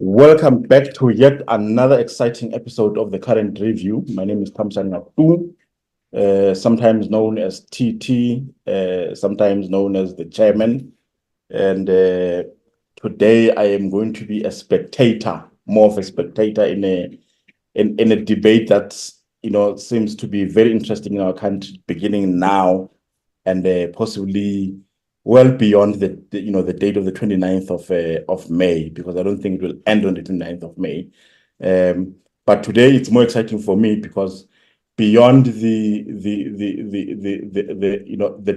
Welcome back to yet another exciting episode of the Current Review. My name is Thamsanqa Tu, sometimes known as TT, sometimes known as the chairman. And today I am going to be a spectator, more of a spectator in a debate that seems to be very interesting in our country, beginning now and possibly well beyond the date of the 29th of May, because I don't think it will end on the 29th of May. But today it's more exciting for me because beyond the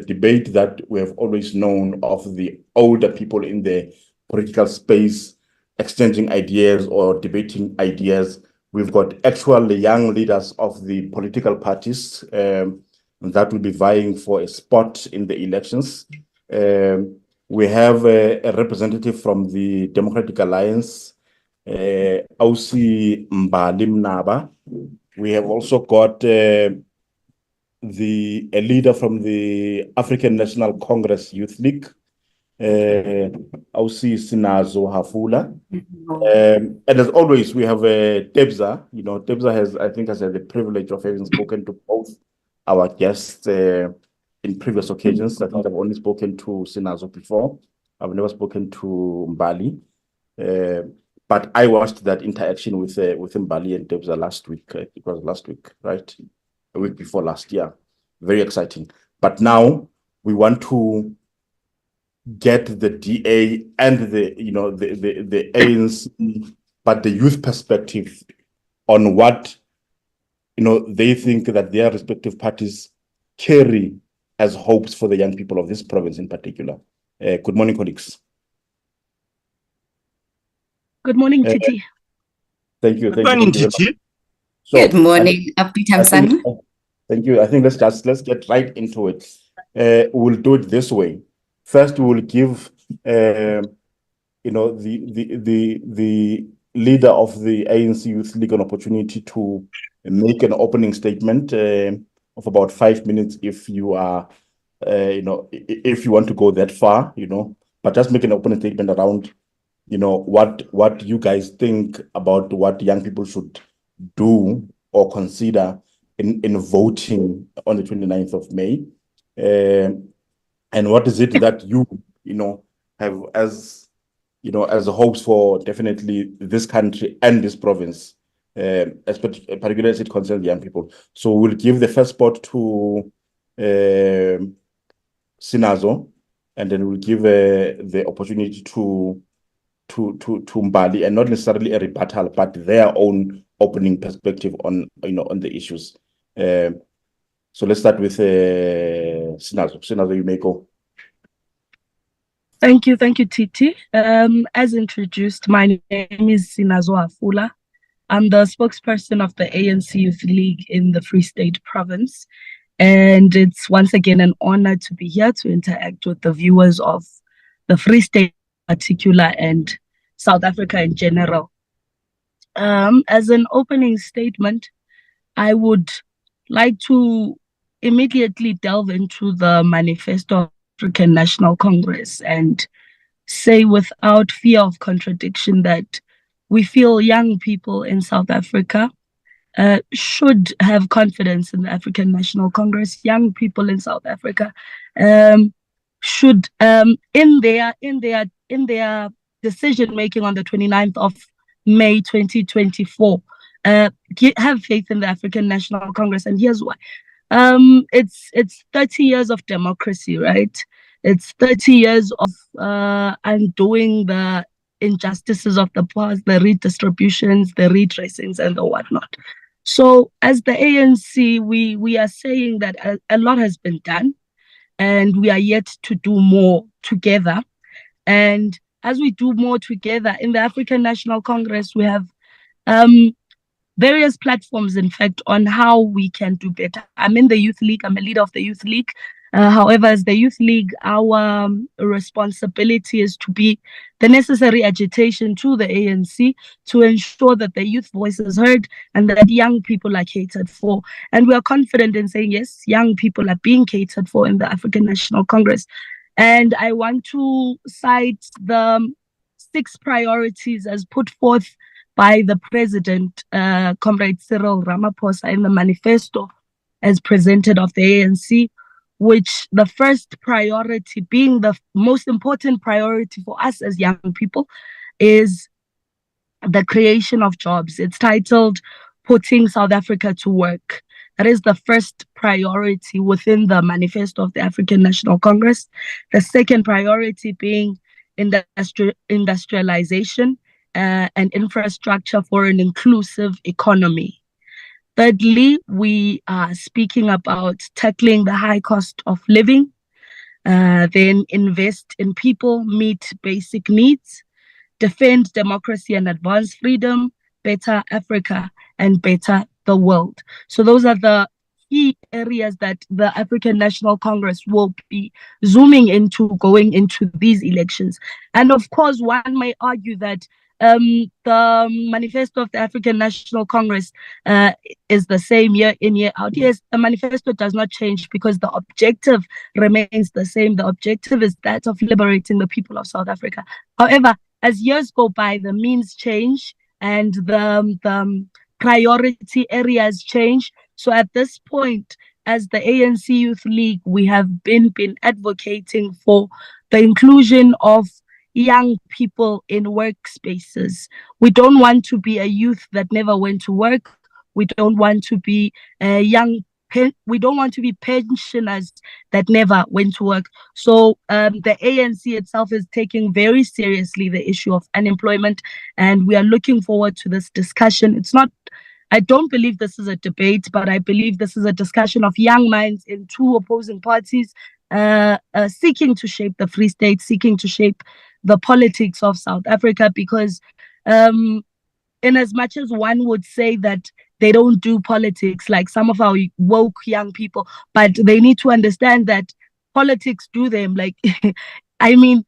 debate that we have always known of the older people in the political space exchanging ideas or debating ideas, we've got actual young leaders of the political parties that will be vying for a spot in the elections. We have a representative from the Democratic Alliance, Mbali Mnaba. We have also got a leader from the African National Congress Youth League, Sinazo Hafula. And as always, we have Tebza. Tebza has had the privilege of having spoken to both our guests in previous occasions. I think I've only spoken to Sinazo before. I've never spoken to Mbali. But I watched that interaction with Mbali and Tebza last week. It was last week, right? A week before last year. Very exciting. But now we want to get the DA and the ANC, but the youth perspective on what they think that their respective parties carry as hopes for the young people of this province in particular. Good morning, colleagues. Good morning, Titi. Thank you. Good morning, Titi. Good morning, Abdi Thamsanqa. Thank you. I think let's get right into it. We'll do it this way. First, we will give the leader of the ANC Youth League an opportunity to make an opening statement of about 5 minutes if you are, if you want to go that far, but just make an opening statement around, what you guys think about what young people should do or consider in voting on the 29th of May. And what is it that you have as hopes for definitely this country and this province, particularly as it concerns young people. So we'll give the first spot to Sinazo, and then we'll give the opportunity to Mbali, and not necessarily a rebuttal, but their own opening perspective on the issues. So let's start with Sinazo. Sinazo, you may go. Thank you, Titi. As introduced, my name is Sinazo Hafula. I'm the spokesperson of the ANC Youth League in the Free State Province. And it's once again an honor to be here to interact with the viewers of the Free State in particular and South Africa in general. As an opening statement, I would like to immediately delve into the manifesto of African National Congress and say without fear of contradiction that we feel young people in South Africa should have confidence in the African National Congress. Young people in South Africa should, in their decision making on the 29th of May 2024, have faith in the African National Congress, and here's why. It's 30 years of democracy, right? It's 30 years of undoing the injustices of the past, the redistributions, the redressings, and the whatnot. So as the ANC, we are saying that a lot has been done, and we are yet to do more together. And as we do more together in the African National Congress, we have various platforms, in fact, on how we can do better. I'm in the Youth League. I'm a leader of the Youth League. However, as the Youth League, our responsibility is to be the necessary agitation to the ANC to ensure that the youth voice is heard and that young people are catered for. And we are confident in saying, yes, young people are being catered for in the African National Congress. And I want to cite the 6 priorities as put forth by the President, Comrade Cyril Ramaphosa, in the manifesto as presented of the ANC, which the first priority, being the most important priority for us as young people, is the creation of jobs. It's titled Putting South Africa to Work. That is the first priority within the manifesto of the African National Congress. The second priority being industrialization and infrastructure for an inclusive economy. Thirdly, we are speaking about tackling the high cost of living, then invest in people, meet basic needs, defend democracy and advance freedom, better Africa and better the world. So those are the key areas that the African National Congress will be zooming into going into these elections. And of course, one may argue that the manifesto of the African National Congress is the same year in, year out. Yes, the manifesto does not change because the objective remains the same. The objective is that of liberating the people of South Africa. However, as years go by, the means change and the priority areas change. So at this point, as the ANC Youth League, we have been advocating for the inclusion of young people in workspaces. We don't want to be a youth that never went to work. We don't want to be we don't want to be pensioners that never went to work. So the ANC itself is taking very seriously the issue of unemployment, and we are looking forward to this discussion. I don't believe this is a debate, but I believe this is a discussion of young minds in two opposing parties seeking to shape the Free State, seeking to shape the politics of South Africa, because in as much as one would say that they don't do politics like some of our woke young people, but they need to understand that politics do them. Like, I mean,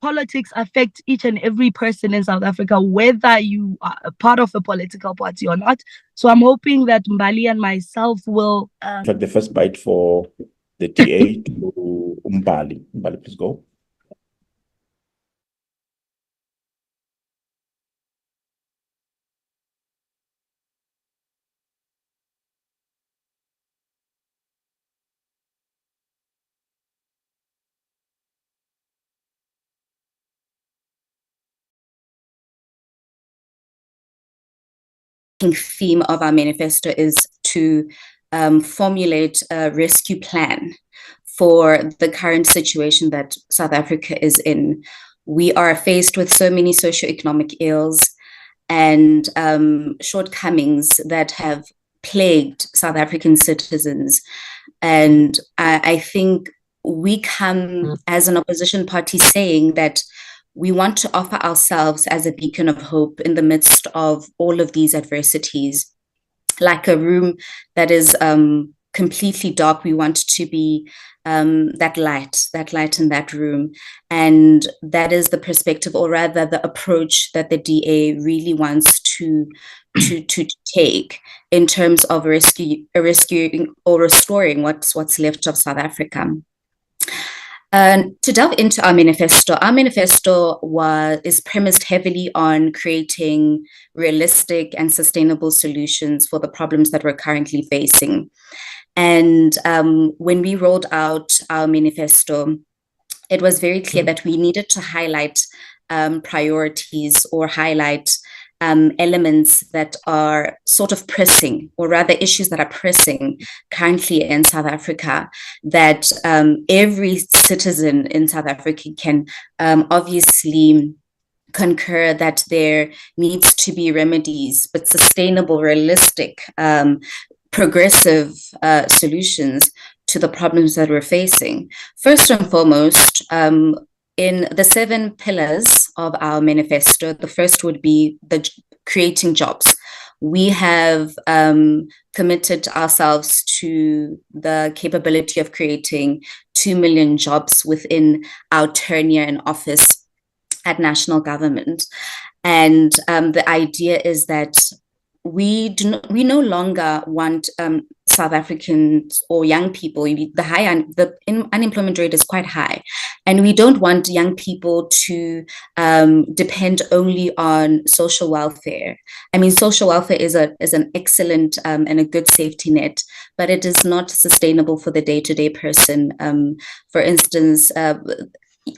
politics affect each and every person in South Africa, whether you are a part of a political party or not. So I'm hoping that Mbali and myself will... Take the first bite for the TA to Mbali. Mbali, please go. Theme of our manifesto is to formulate a rescue plan for the current situation that South Africa is in. We are faced with so many socioeconomic ills and shortcomings that have plagued South African citizens. And I think we come as an opposition party saying that we want to offer ourselves as a beacon of hope in the midst of all of these adversities. Like a room that is completely dark, we want to be that light in that room. And that is the perspective, or rather the approach, that the DA really wants to take in terms of rescuing or restoring what's left of South Africa. To delve into our manifesto is premised heavily on creating realistic and sustainable solutions for the problems that we're currently facing. And when we rolled out our manifesto, it was very clear that we needed to highlight priorities or highlight elements that are sort of pressing, or rather issues that are pressing currently in South Africa, that every citizen in South Africa can obviously concur that there needs to be remedies, but sustainable, realistic, progressive solutions to the problems that we're facing. First and foremost, in the 7 pillars of our manifesto, the first would be the creating jobs. We have committed ourselves to the capability of creating 2 million jobs within our tenure in office at national government. And the idea is that we no longer want South Africans or young people, the unemployment rate is quite high, and we don't want young people to depend only on social welfare. I mean, social welfare is an excellent and a good safety net, but it is not sustainable for the day-to-day person. For instance,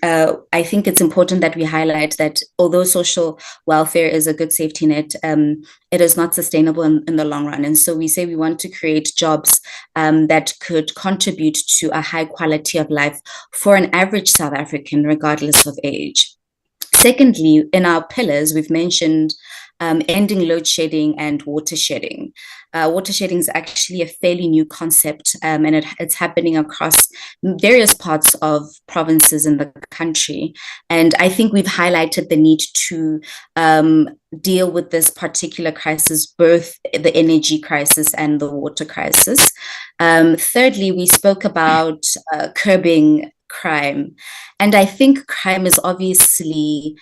I think it's important that we highlight that although social welfare is a good safety net, it is not sustainable in the long run. And so we say we want to create jobs that could contribute to a high quality of life for an average South African, regardless of age. Secondly, in our pillars, we've mentioned ending load shedding and water shedding. Water shedding is actually a fairly new concept, and it's happening across various parts of provinces in the country. And I think we've highlighted the need to deal with this particular crisis, both the energy crisis and the water crisis. Thirdly, we spoke about curbing crime. And I think crime is obviously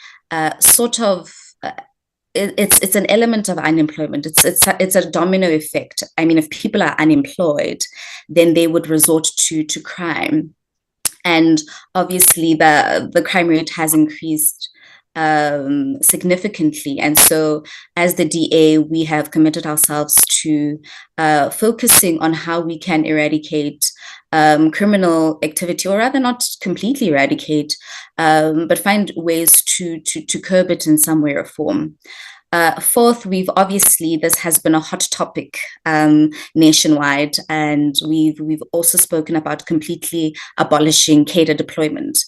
it's an element of unemployment. It's a domino effect. I mean, if people are unemployed, then they would resort to crime. And obviously the crime rate has increased significantly. And so as the DA, we have committed ourselves to focusing on how we can eradicate criminal activity, or rather not completely eradicate, but find ways to curb it in some way or form. Fourth, this has been a hot topic nationwide, and we've also spoken about completely abolishing cadre deployment.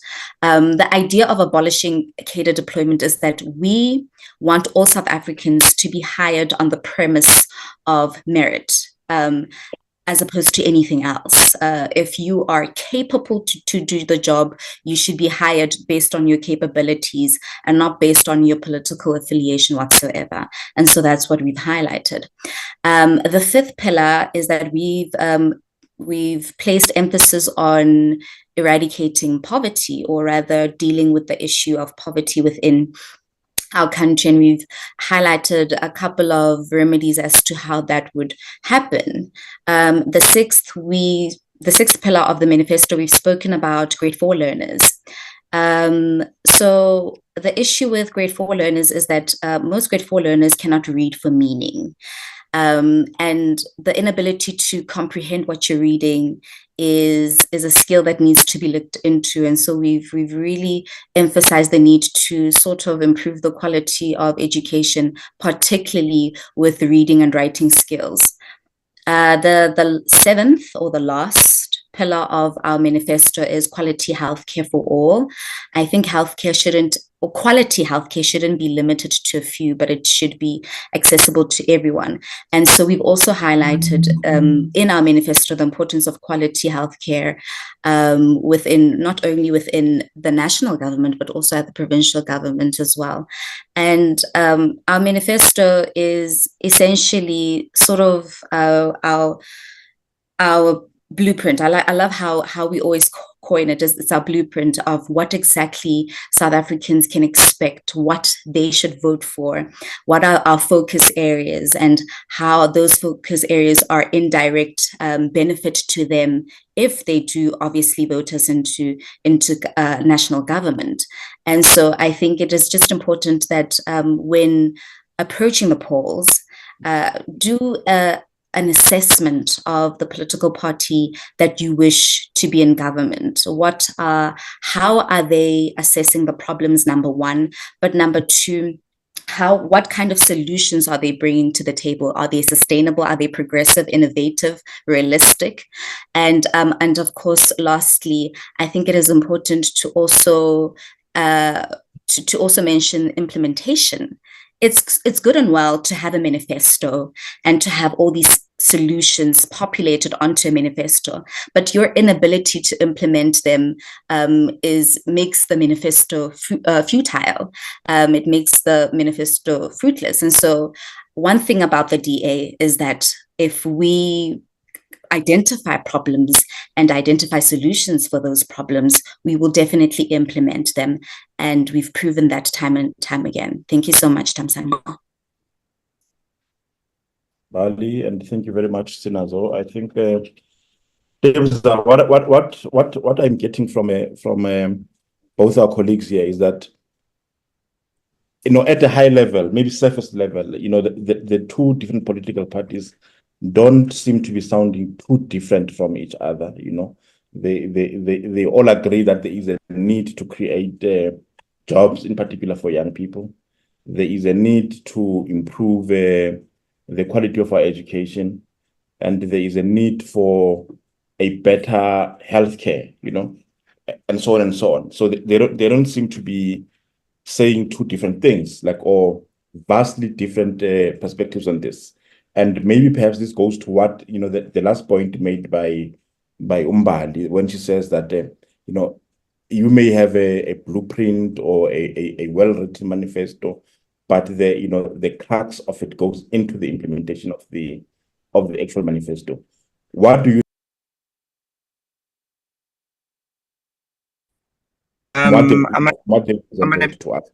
The idea of abolishing cadre deployment is that we want all South Africans to be hired on the premise of merit, as opposed to anything else. If you are capable to do the job, you should be hired based on your capabilities and not based on your political affiliation whatsoever. And so that's what we've highlighted. The fifth pillar is that we've placed emphasis on eradicating poverty, or rather dealing with the issue of poverty within our country, and we've highlighted a couple of remedies as to how that would happen. The sixth pillar of the manifesto, we've spoken about grade 4 learners. So the issue with grade 4 learners is that most grade 4 learners cannot read for meaning. And the inability to comprehend what you're reading is a skill that needs to be looked into. And so we've really emphasized the need to sort of improve the quality of education, particularly with reading and writing skills. The seventh, or the last pillar of our manifesto, is quality healthcare for all. I think quality healthcare shouldn't be limited to a few, but it should be accessible to everyone. And so we've also highlighted in our manifesto the importance of quality healthcare not only within the national government, but also at the provincial government as well. And our manifesto is essentially sort of our blueprint. I love how we always coin it as it's our blueprint of what exactly South Africans can expect, what they should vote for, what are our focus areas, and how those focus areas are indirect benefit to them if they do obviously vote us into national government. And so I think it is just important that when approaching the polls, do an assessment of the political party that you wish to be in government. How are they assessing the problems, number one, but number two, what kind of solutions are they bringing to the table? Are they sustainable? Are they progressive, innovative, realistic? And of course, lastly, I think it is important to also mention implementation. It's good and well to have a manifesto and to have all these solutions populated onto a manifesto, but your inability to implement them makes the manifesto futile. It makes the manifesto fruitless. And so one thing about the DA is that if we identify problems and identify solutions for those problems, we will definitely implement them. And we've proven that time and time again. Thank you so much, Thamsanqa. Bali, and thank you very much, Sinazo. I think what I'm getting from both our colleagues here is that, at a high level, maybe surface level, the two different political parties don't seem to be sounding too different from each other. They all agree that there is a need to create jobs, in particular for young people. There is a need to improve the quality of our education, and there is a need for a better healthcare, and so on and so on. So they don't seem to be saying two different things, or vastly different perspectives on this. And maybe perhaps this goes to what, the last point made by Mbali, when she says that, you may have a blueprint or a well-written manifesto, but the crux of it goes into the implementation of the actual manifesto. What do you what they presented to us?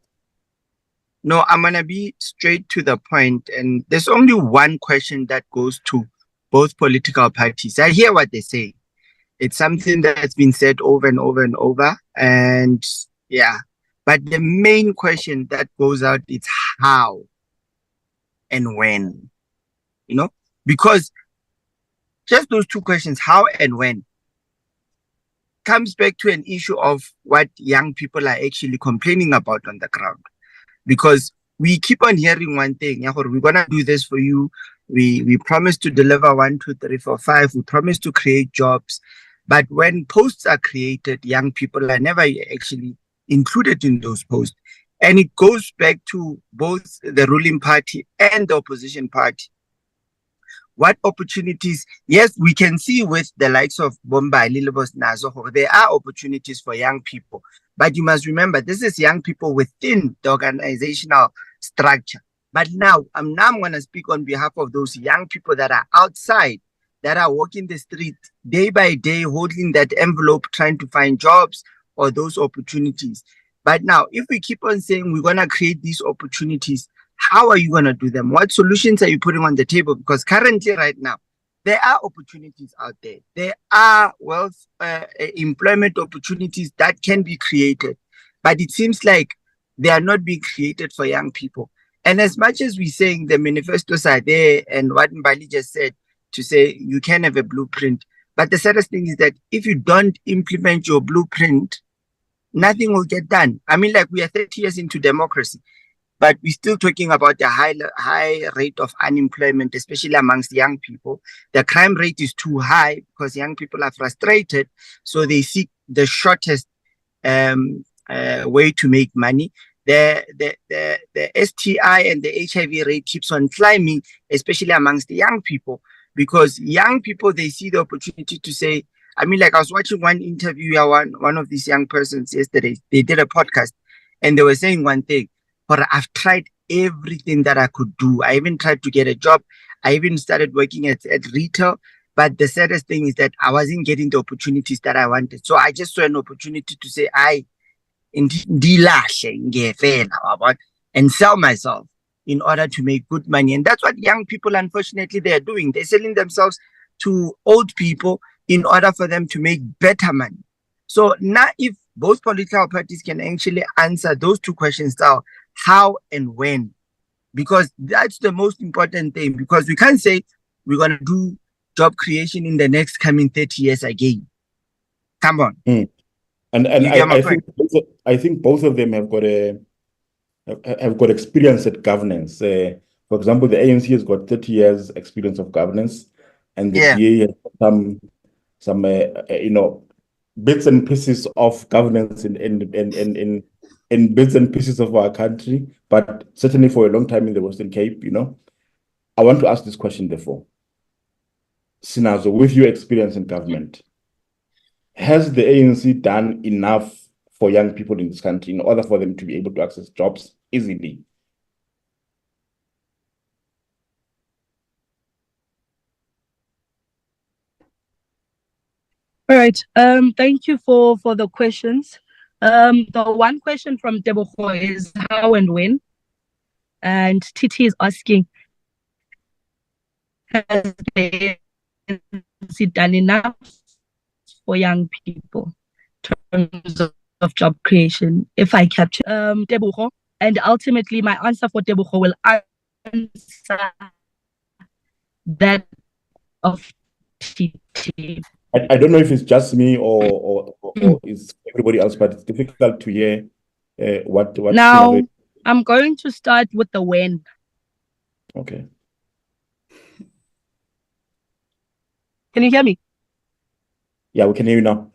No, I'm going to be straight to the point. And there's only one question that goes to both political parties. I hear what they say. It's something that's been said over and over and over. And yeah, but the main question that goes out is how and when, because just those two questions, how and when, comes back to an issue of what young people are actually complaining about on the ground. Because we keep on hearing one thing, we're going to do this for you. We promise to deliver 1, 2, 3, 4, 5. We promise to create jobs. But when posts are created, young people are never actually included in those posts. And it goes back to both the ruling party and the opposition party. What opportunities? Yes, we can see with the likes of Mbali Mnaba, there are opportunities for young people. But you must remember, this is young people within the organizational structure. But now I'm going to speak on behalf of those young people that are outside, that are walking the street day by day, holding that envelope, trying to find jobs or those opportunities. But now, if we keep on saying we're going to create these opportunities, how are you going to do them? What solutions are you putting on the table? Because currently, right now, there are opportunities out there. There are employment opportunities that can be created, but it seems like they are not being created for young people. And as much as we're saying the manifestos are there, and what Mbali just said, to say you can have a blueprint, but the saddest thing is that if you don't implement your blueprint, nothing will get done. I mean, we are 30 years into democracy, but we're still talking about the high rate of unemployment, especially amongst young people. The crime rate is too high because young people are frustrated, so they seek the shortest way to make money. The STI and the HIV rate keeps on climbing, especially amongst the young people, because young people, they see the opportunity to say, I was watching one interview, one of these young persons yesterday. They did a podcast and they were saying one thing, but I've tried everything that I could do. I even tried to get a job. I even started working at retail. But the saddest thing is that I wasn't getting the opportunities that I wanted. So I just saw an opportunity to say, and sell myself in order to make good money. And that's what young people, unfortunately, they are doing. They're selling themselves to old people in order for them to make better money. So now if both political parties can actually answer those two questions now, how and when, because that's the most important thing, because we can't say we're going to do job creation in the next coming 30 years again. Come on. And I think both of them have got experience at governance. For example, the ANC has got 30 years experience of governance, and the DA has some bits and pieces of governance in bits and pieces of our country, but certainly for a long time in the Western Cape. I want to ask this question therefore. Sinazo, with your experience in government, has the ANC done enough for young people in this country in order for them to be able to access jobs easily? All right. Thank you for the questions. The one question from Tebogo is how and when, and Titi is asking, has the ANC done enough for young people in terms of job creation? If I capture Tebogo, and ultimately my answer for Tebogo will answer that of TT. I don't know if it's just me or is everybody else, but it's difficult to hear what Now, Sinazo. I'm going to start with the when. Okay. Can you hear me? Yeah, we can hear you now.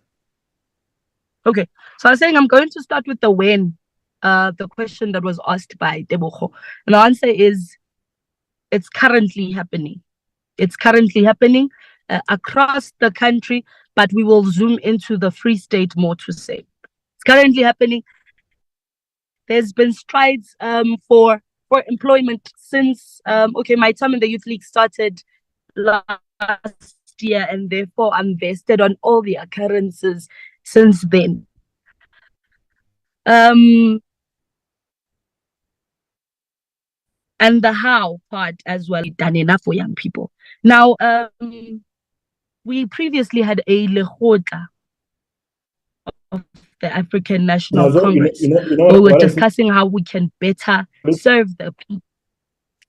Okay. So I was saying I'm going to start with the when, the question that was asked by Tebogo. And the answer is it's currently happening. It's currently happening across the country, but we will zoom into the Free State more to say. It's currently happening. There's been strides for employment since my time in the Youth League started last year, and therefore I'm vested on all the occurrences since then. And the how part as well, done enough for young people. Now, we previously had a lekgotla of the African National Congress. We were discussing how we can better serve the people.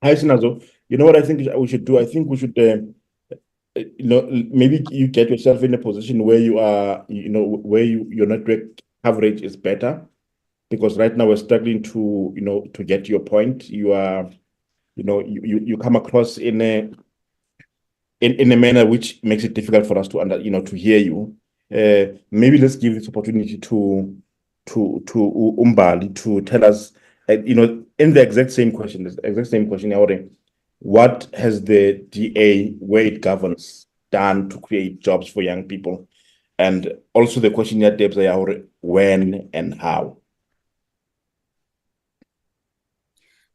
Hi, Sinazo. You know what I think we should do? I think we should, maybe you get yourself in a position where you are, where your network coverage is better, because right now we're struggling to, to get your point. You are, you come across in a manner which makes it difficult for us to to hear you. Maybe let's give this opportunity to Mbali to tell us, in the exact same question, what has the DA, where it governs, done to create jobs for young people? And also the question that Debs, when and how?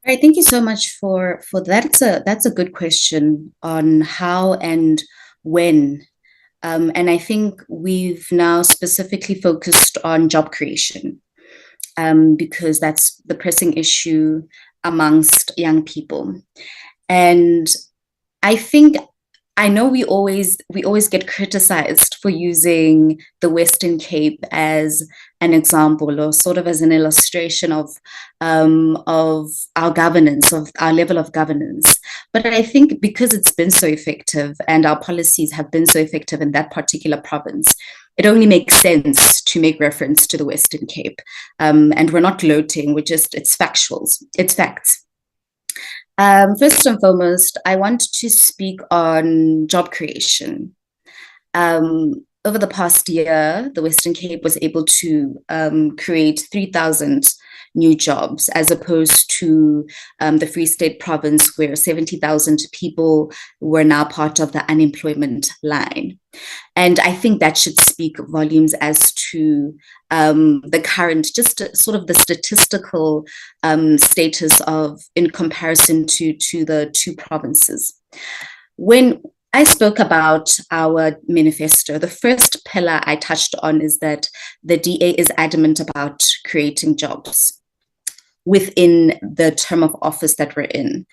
All right, thank you so much for that. That's a good question on how and when. And I think we've now specifically focused on job creation because that's the pressing issue amongst young people. And I know we always get criticized for using the Western Cape as an example or sort of as an illustration of our governance, of our level of governance. But I think because it's been so effective and our policies have been so effective in that particular province, it only makes sense to make reference to the Western Cape. And we're not gloating, it's factuals, it's facts. First and foremost, I want to speak on job creation. Over the past year, the Western Cape was able to create 3,000 new jobs, as opposed to the Free State province, where 70,000 people were now part of the unemployment line. And I think that should speak volumes as to the current, just sort of the statistical status of, in comparison to the two provinces. When I spoke about our manifesto, the first pillar I touched on is that the DA is adamant about creating jobs within the term of office that we're in.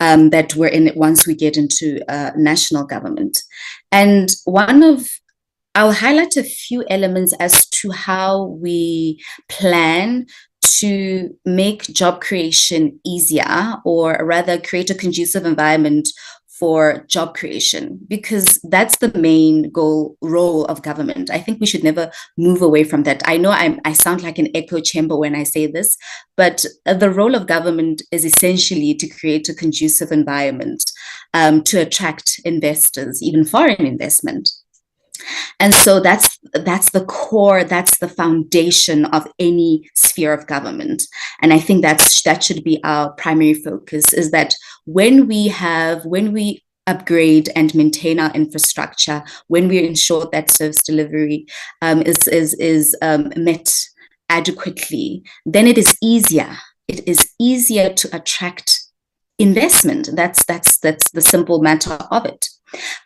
Once we get into national government. And I'll highlight a few elements as to how we plan to make job creation easier, or rather create a conducive environment for job creation, because that's the main role of government. I think we should never move away from that. I know I sound like an echo chamber when I say this, but the role of government is essentially to create a conducive environment to attract investors, even foreign investment. And so that's the core, that's the foundation of any sphere of government. And I think that should be our primary focus, is that when we upgrade and maintain our infrastructure, when we ensure that service delivery is met adequately, then it is easier. It is easier to attract investment. That's the simple matter of it.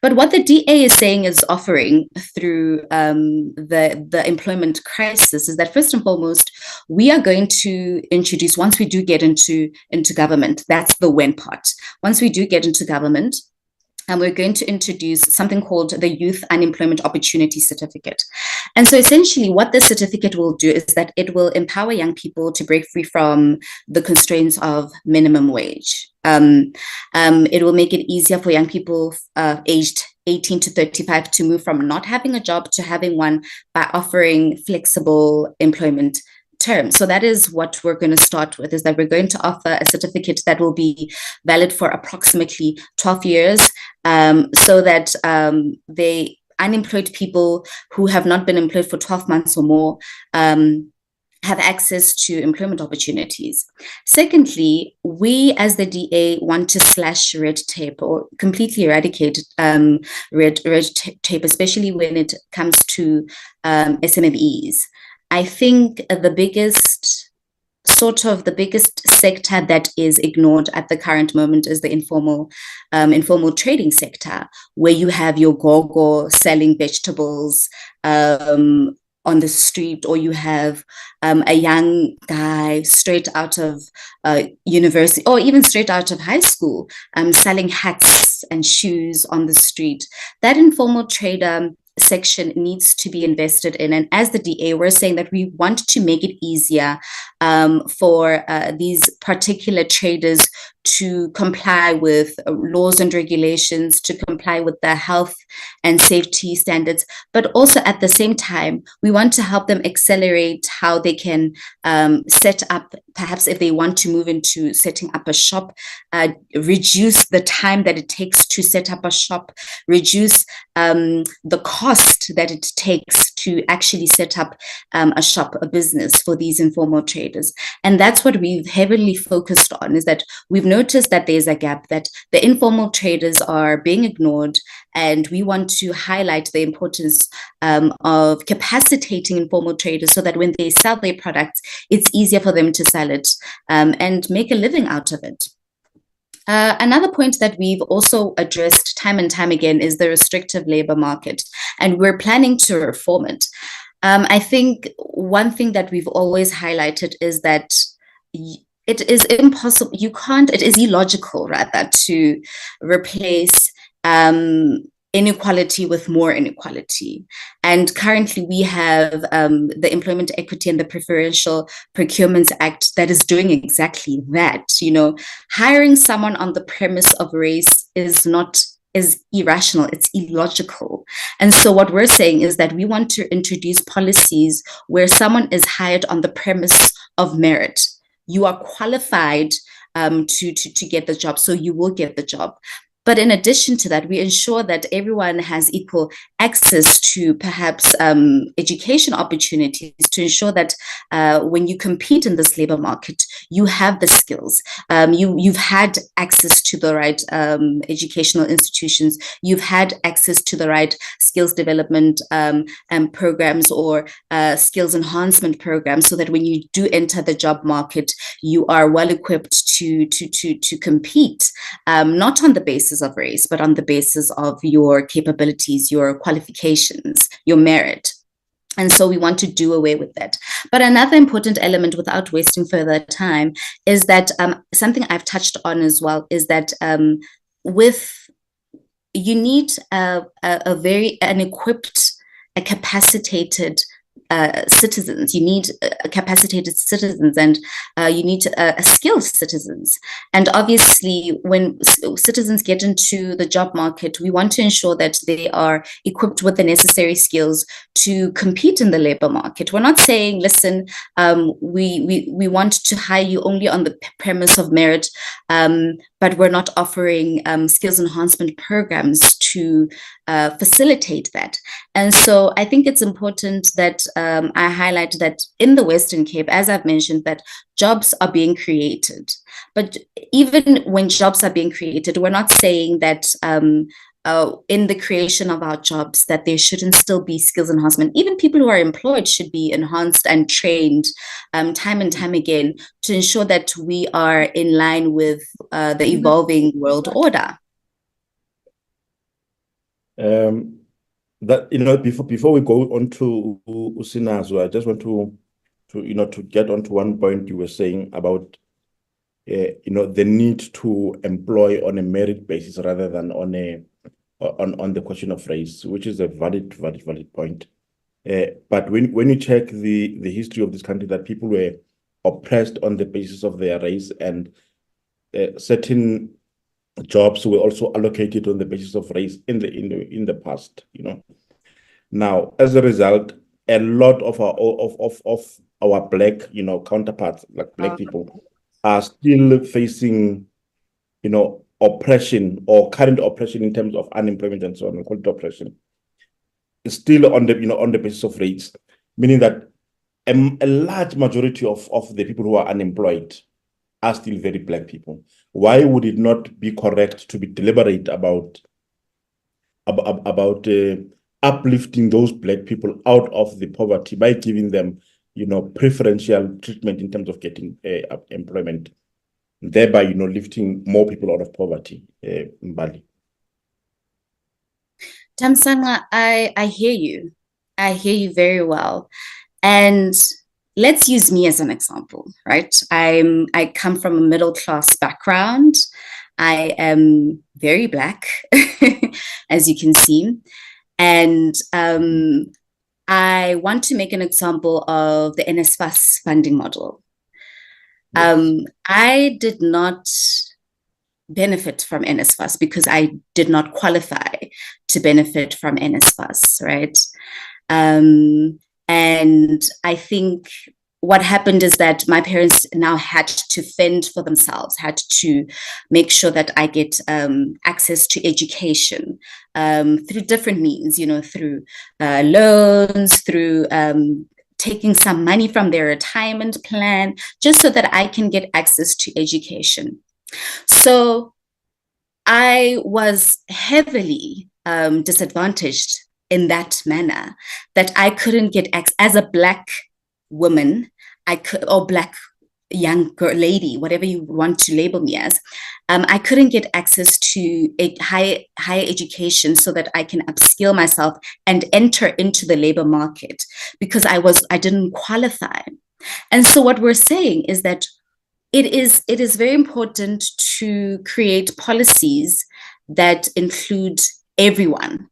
But what the DA is saying, is offering through the employment crisis, is that first and foremost, we are going to introduce, once we do get into government, that's the when part. Once we do get into government, and we're going to introduce something called the Youth Unemployment Opportunity Certificate. And so essentially what this certificate will do is that it will empower young people to break free from the constraints of minimum wage. It will make it easier for young people aged 18 to 35 to move from not having a job to having one by offering flexible employment terms. So that is what we're going to start with, is that we're going to offer a certificate that will be valid for approximately 12 years, so that the unemployed people who have not been employed for 12 months or more have access to employment opportunities. Secondly, we as the DA want to slash red tape or completely eradicate red tape, especially when it comes to SMMEs. I think the biggest sector that is ignored at the current moment is the informal trading sector, where you have your gogo selling vegetables on the street, or you have a young guy straight out of university or even straight out of high school selling hats and shoes on the street. That informal trader section needs to be invested in. And as the DA, we're saying that we want to make it easier for these particular traders to comply with laws and regulations, to comply with the health and safety standards. But also at the same time, we want to help them accelerate how they can set up, perhaps if they want to move into setting up a shop, reduce the time that it takes to set up a shop, reduce the cost that it takes to actually set up a shop, a business for these informal traders. And that's what we've heavily focused on, is that we've noticed that there's a gap, that the informal traders are being ignored, and we want to highlight the importance of capacitating informal traders so that when they sell their products, it's easier for them to sell it and make a living out of it. Another point that we've also addressed time and time again is the restrictive labor market, and we're planning to reform it. I think one thing that we've always highlighted is that it is impossible, it is illogical rather to replace inequality with more inequality. And currently we have the Employment Equity and the Preferential Procurements Act that is doing exactly that. You know, hiring someone on the premise of race is irrational, it's illogical. And so what we're saying is that we want to introduce policies where someone is hired on the premise of merit. You are qualified to get the job, so you will get the job. But in addition to that, we ensure that everyone has equal access to perhaps education opportunities, to ensure that when you compete in this labor market, you have the skills. You've had access to the right educational institutions. You've had access to the right skills development programs or skills enhancement programs, so that when you do enter the job market, you are well equipped to compete, not on the basis of race, but on the basis of your capabilities, your qualifications, your merit. And so we want to do away with that. But another important element, without wasting further time, is that something I've touched on as well, is that you need an equipped, a capacitated citizens. You need capacitated citizens, and you need skilled citizens. And obviously, when citizens get into the job market, we want to ensure that they are equipped with the necessary skills to compete in the labor market. We're not saying, listen, we want to hire you only on the premise of merit, but we're not offering skills enhancement programs to facilitate that. And so I think it's important that I highlight that in the Western Cape, as I've mentioned, that jobs are being created. But even when jobs are being created, we're not saying that in the creation of our jobs that there shouldn't still be skills enhancement. Even people who are employed should be enhanced and trained time and time again to ensure that we are in line with the evolving world order. Before we go on to Sinazo, I just want to get onto one point you were saying about the need to employ on a merit basis rather than on a on the question of race, which is a valid point. But when you check the history of this country, that people were oppressed on the basis of their race, and certain jobs were also allocated on the basis of race in the past. Now, as a result, a lot of our black counterparts, like black people, are still facing oppression or current oppression in terms of unemployment and so on. We call it oppression. It's still on the basis of race, meaning that a large majority of the people who are unemployed are still very black people. Why would it not be correct to be deliberate about uplifting those black people out of the poverty by giving them preferential treatment in terms of getting employment, thereby lifting more people out of poverty? Mbali. Thamsanqa, I hear you. I hear you very well. And let's use me as an example, right? I come from a middle class background. I am very black, as you can see. And I want to make an example of the NSFAS funding model. Yes. I did not benefit from NSFAS because I did not qualify to benefit from NSFAS, right? And I think what happened is that my parents now had to fend for themselves, had to make sure that I get access to education through different means, through loans, through taking some money from their retirement plan, just so that I can get access to education. So I was heavily disadvantaged in that manner, that I couldn't get access as a black woman, or black young girl, lady, whatever you want to label me as. I couldn't get access to a higher education so that I can upskill myself and enter into the labor market, because I didn't qualify. And so what we're saying is that it is very important to create policies that include everyone.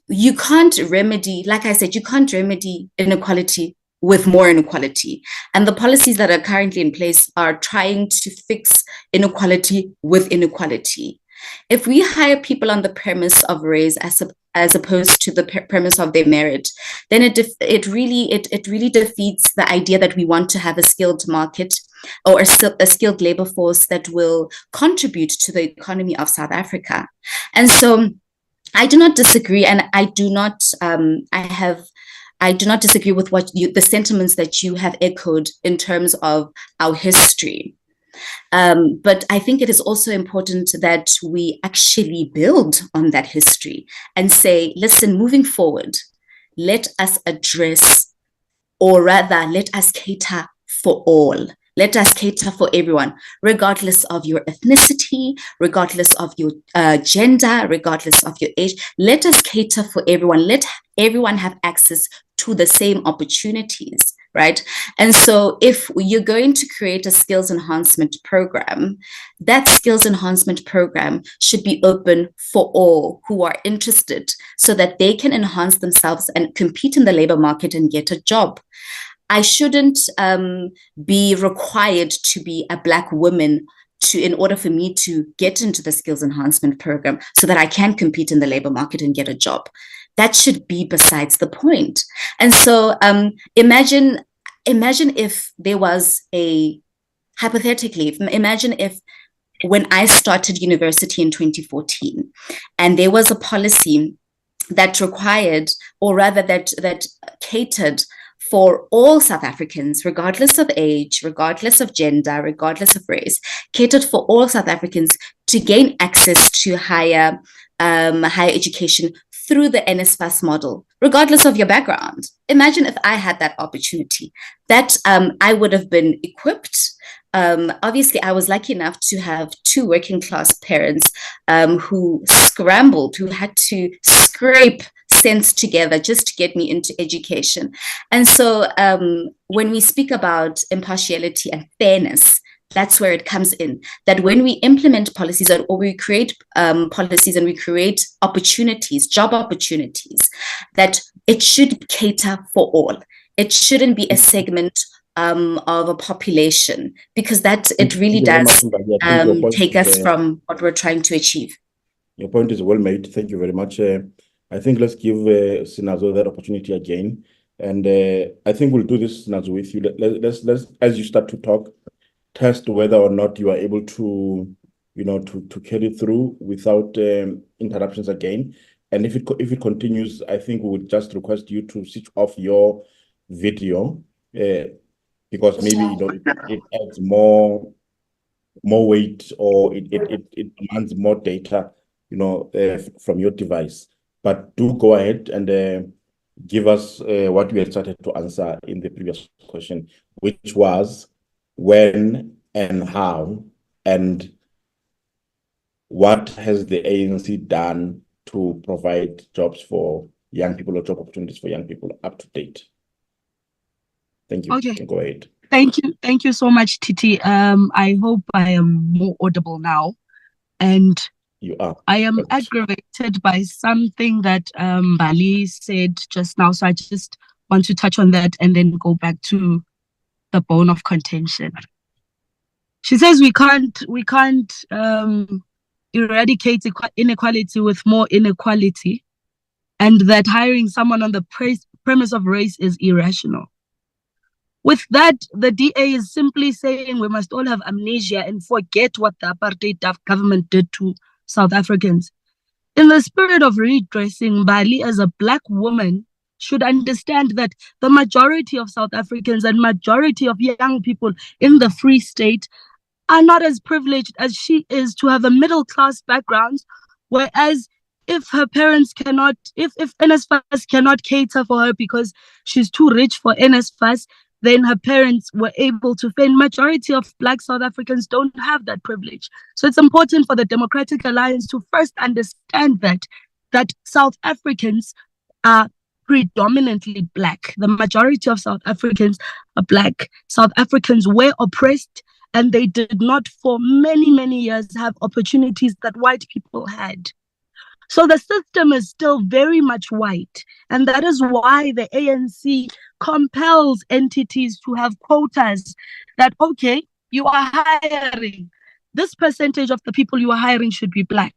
You can't remedy, like I said, you can't remedy inequality with more inequality. And the policies that are currently in place are trying to fix inequality with inequality. If we hire people on the premise of race as opposed to the premise of their merit, then it really defeats the idea that we want to have a skilled market or a skilled labor force that will contribute to the economy of South Africa. And so I do not disagree, and I do not disagree with the sentiments that you have echoed in terms of our history. But I think it is also important that we actually build on that history and say, listen, moving forward, let us address, or rather, let us cater for all. Let us cater for everyone, regardless of your ethnicity, regardless of your gender, regardless of your age. Let us cater for everyone. Let everyone have access to the same opportunities, right? And so if you're going to create a skills enhancement program, that skills enhancement program should be open for all who are interested, so that they can enhance themselves and compete in the labor market and get a job. I shouldn't be required to be a Black woman in order for me to get into the skills enhancement program so that I can compete in the labor market and get a job. That should be besides the point. And so imagine if there was hypothetically, imagine if when I started university in 2014, and there was a policy that required, or rather that catered for all South Africans, regardless of age, regardless of gender, regardless of race, catered for all South Africans to gain access to higher education through the NSFAS model, regardless of your background. Imagine if I had that opportunity, that I would have been equipped. Obviously, I was lucky enough to have two working class parents who scrambled, who had to scrape cents together just to get me into education. And so when we speak about impartiality and fairness, That's where it comes in. That when we implement policies or we create policies and we create opportunities, job opportunities, that it should cater for all. It shouldn't be a segment of a population, because that it really does take us from what we're trying to achieve. Your point is well made. Thank you very much. I think let's give Sinazo that opportunity again. And I think we'll do this, Sinazo, with you. Let's as you start to talk, test whether or not you are able to, to carry through without interruptions again. And if it continues, I think we would just request you to switch off your video, because maybe it adds more weight, or it demands more data, from your device. But do go ahead and give us what we had started to answer in the previous question, which was when and how and what has the ANC done to provide jobs for young people, or job opportunities for young people up to date. Thank you. Okay. You can go ahead. Thank you so much, Titi. I hope I am more audible now. And you are. I am aggravated by something that Mbali said just now. So I just want to touch on that and then go back to the bone of contention. She says we can't eradicate inequality with more inequality, and that hiring someone on the premise of race is irrational. With that, the DA is simply saying we must all have amnesia and forget what the apartheid government did to South Africans. In the spirit of redressing, Mbali, as a Black woman, should understand that the majority of South Africans and majority of young people in the Free State are not as privileged as she is to have a middle-class background, whereas if her parents cannot, if NSFAS cannot cater for her because she's too rich for NSFAS, then her parents were able to fend. Majority of Black South Africans don't have that privilege. So it's important for the Democratic Alliance to first understand that South Africans are predominantly Black. The majority of South Africans are Black. South Africans were oppressed, and they did not for many, many years have opportunities that white people had. So the system is still very much white. And that is why the ANC compels entities to have quotas that, okay, you are hiring. This percentage of the people you are hiring should be Black.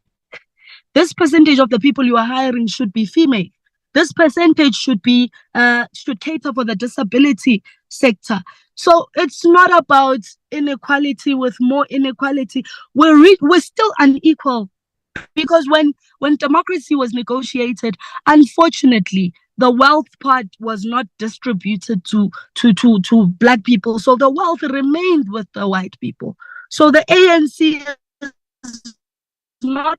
This percentage of the people you are hiring should be female. This percentage should cater for the disability sector. So it's not about inequality with more inequality. We're still unequal, because when democracy was negotiated, unfortunately, the wealth part was not distributed to Black people. So the wealth remained with the white people. So the ANC is not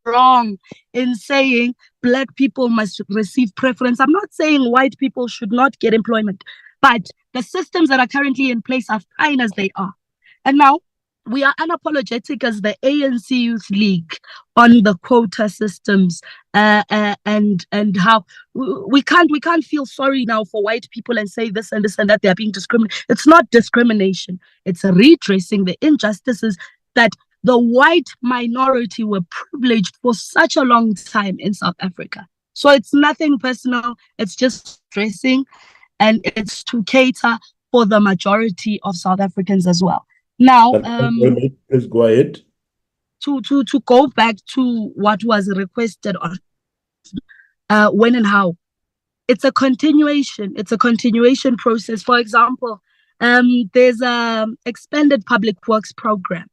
wrong in saying Black people must receive preference. I'm not saying white people should not get employment, but the systems that are currently in place are fine as they are. And now we are unapologetic as the ANC Youth League on the quota systems and how we can't feel sorry now for white people and say this and this and that they are being discriminated. It's not discrimination. It's redressing the injustices that the white minority were privileged for such a long time in South Africa. So it's nothing personal. It's just stressing, and it's to cater for the majority of South Africans as well. Now, please go ahead. To go back to what was requested on when and how, it's a continuation. It's a continuation process. For example, there's a expanded public works program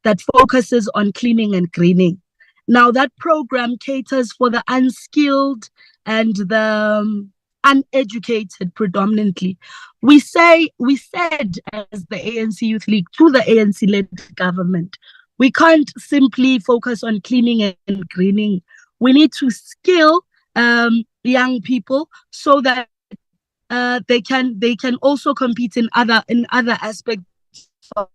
that focuses on cleaning and greening. Now, that program caters for the unskilled and the uneducated predominantly. We said as the ANC Youth League to the ANC-led government, we can't simply focus on cleaning and greening. We need to skill young people so that they can also compete in other aspects of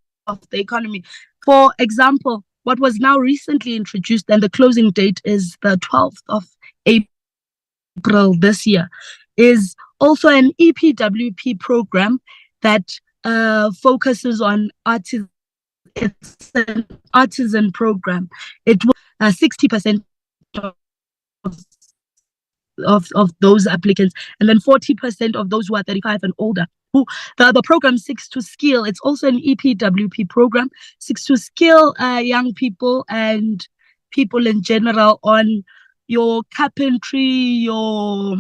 the economy. For example, what was now recently introduced, and the closing date is the 12th of April this year, is also an EPWP program that focuses on artisan. It's an artisan program. It was 60% of those applicants, and then 40% of those who are 35 and older. Who the program seeks to skill. It's also an EPWP program, seeks to skill young people and people in general on your carpentry, your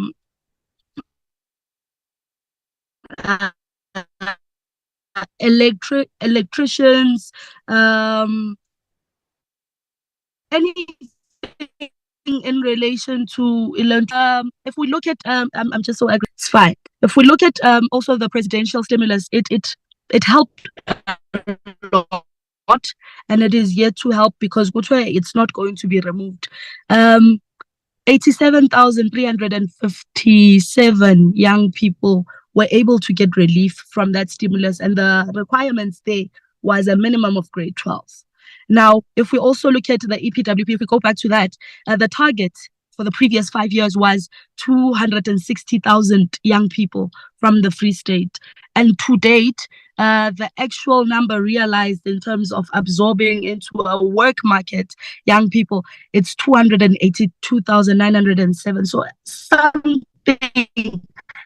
electricians, anything in relation to if we look at I'm just so angry. It's fine. If we look at also the presidential stimulus, it helped a lot, and it is yet to help because it's not going to be removed. 87,357 young people were able to get relief from that stimulus, and the requirements there was a minimum of grade 12. Now, if we also look at the EPWP, if we go back to that, the target for the previous 5 years was 260,000 young people from the Free State. And to date, the actual number realized in terms of absorbing into a work market young people, it's 282,907. So something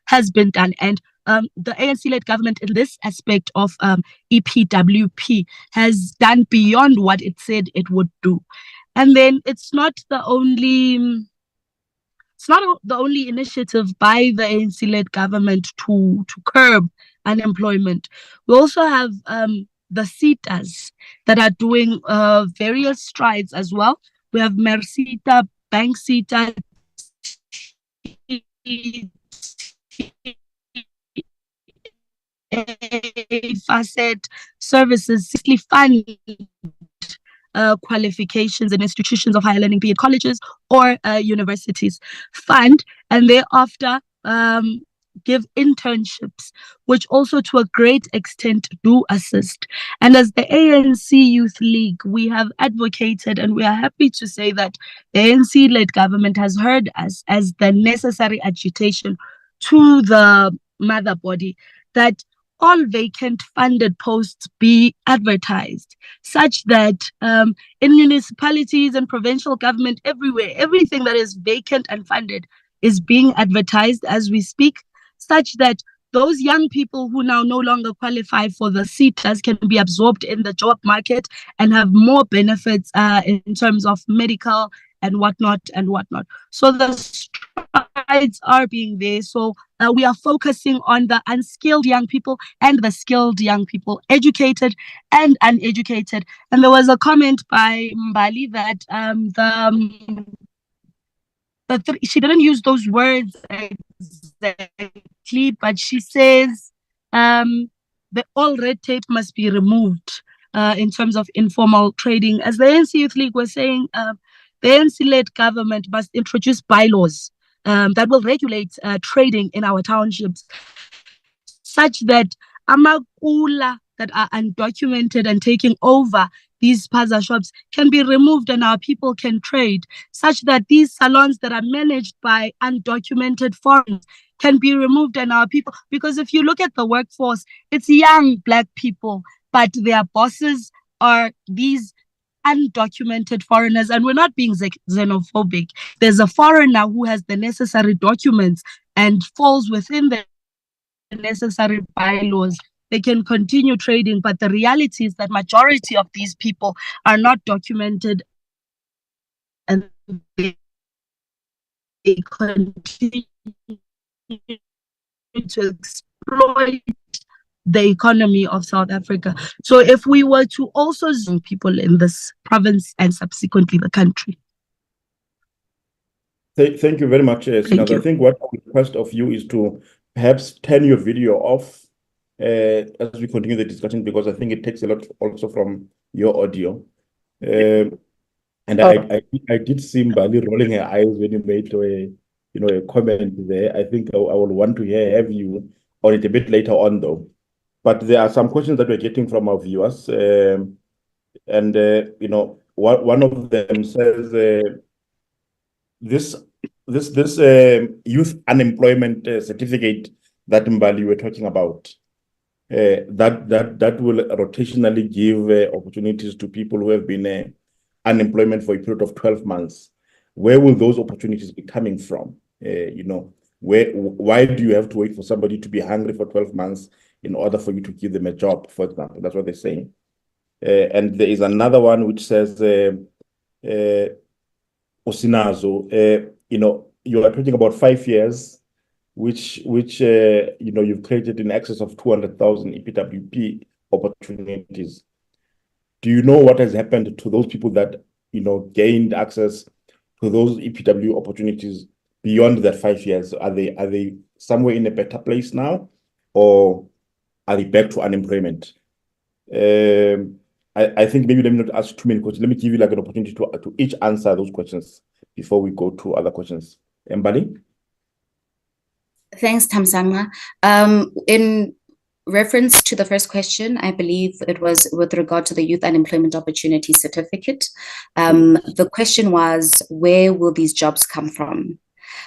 has been done. And the ANC-led government in this aspect of EPWP has done beyond what it said it would do. And then it's not the only initiative by the ANC-led government to curb unemployment. We also have the SETAs that are doing various strides as well. We have Mersita, Bank SETA, facet services, fund qualifications in institutions of higher learning, be it colleges or universities, fund, and thereafter give internships, which also to a great extent do assist. And as the ANC Youth League, we have advocated, and we are happy to say that the ANC-led government has heard us as the necessary agitation to the mother body that all vacant funded posts be advertised, such that in municipalities and provincial government everywhere, everything that is vacant and funded is being advertised as we speak, such that those young people who now no longer qualify for the SETAs can be absorbed in the job market and have more benefits in terms of medical and whatnot. So the strides are being there. So we are focusing on the unskilled young people and the skilled young people, educated and uneducated. And there was a comment by Mbali that she didn't use those words exactly, but she says the all red tape must be removed in terms of informal trading. As the ANC Youth League was saying, the ANC-led government must introduce bylaws that will regulate trading in our townships, such that amakula that are undocumented and taking over these spaza shops can be removed and our people can trade, such that these salons that are managed by undocumented foreigners can be removed and our people, because if you look at the workforce, it's young Black people, but their bosses are these undocumented foreigners. And we're not being xenophobic. There's a foreigner who has the necessary documents and falls within the necessary bylaws. They can continue trading, but the reality is that majority of these people are not documented and they continue to exploit the economy of South Africa. So if we were to also zoom people in this province and subsequently the country. Thank you very much, Sinazo. I think what I request of you is to perhaps turn your video off as we continue the discussion, because I think it takes a lot also from your audio. And I did see Mbali rolling her eyes when you made a comment there. I think I will want to have you on it a bit later on, though. But there are some questions that we're getting from our viewers, and one of them says this youth unemployment certificate that Mbali were talking about. that will rotationally give opportunities to people who have been unemployment for a period of 12 months. Where will those opportunities be coming from? Why do you have to wait for somebody to be hungry for 12 months in order for you to give them a job, for example? That's what they're saying. And there is another one which says, Sinazo, you are talking about 5 years, which you've created in excess of 200,000 EPWP opportunities. Do you know what has happened to those people that gained access to those EPW opportunities beyond that 5 years? Are they somewhere in a better place now, or are they back to unemployment? I think maybe let me not ask too many questions. Let me give you like an opportunity to each answer those questions before we go to other questions. Mbali? Thanks, Thamsanqa. In reference to the first question, I believe it was with regard to the Youth Unemployment Opportunity Certificate. The question was, where will these jobs come from?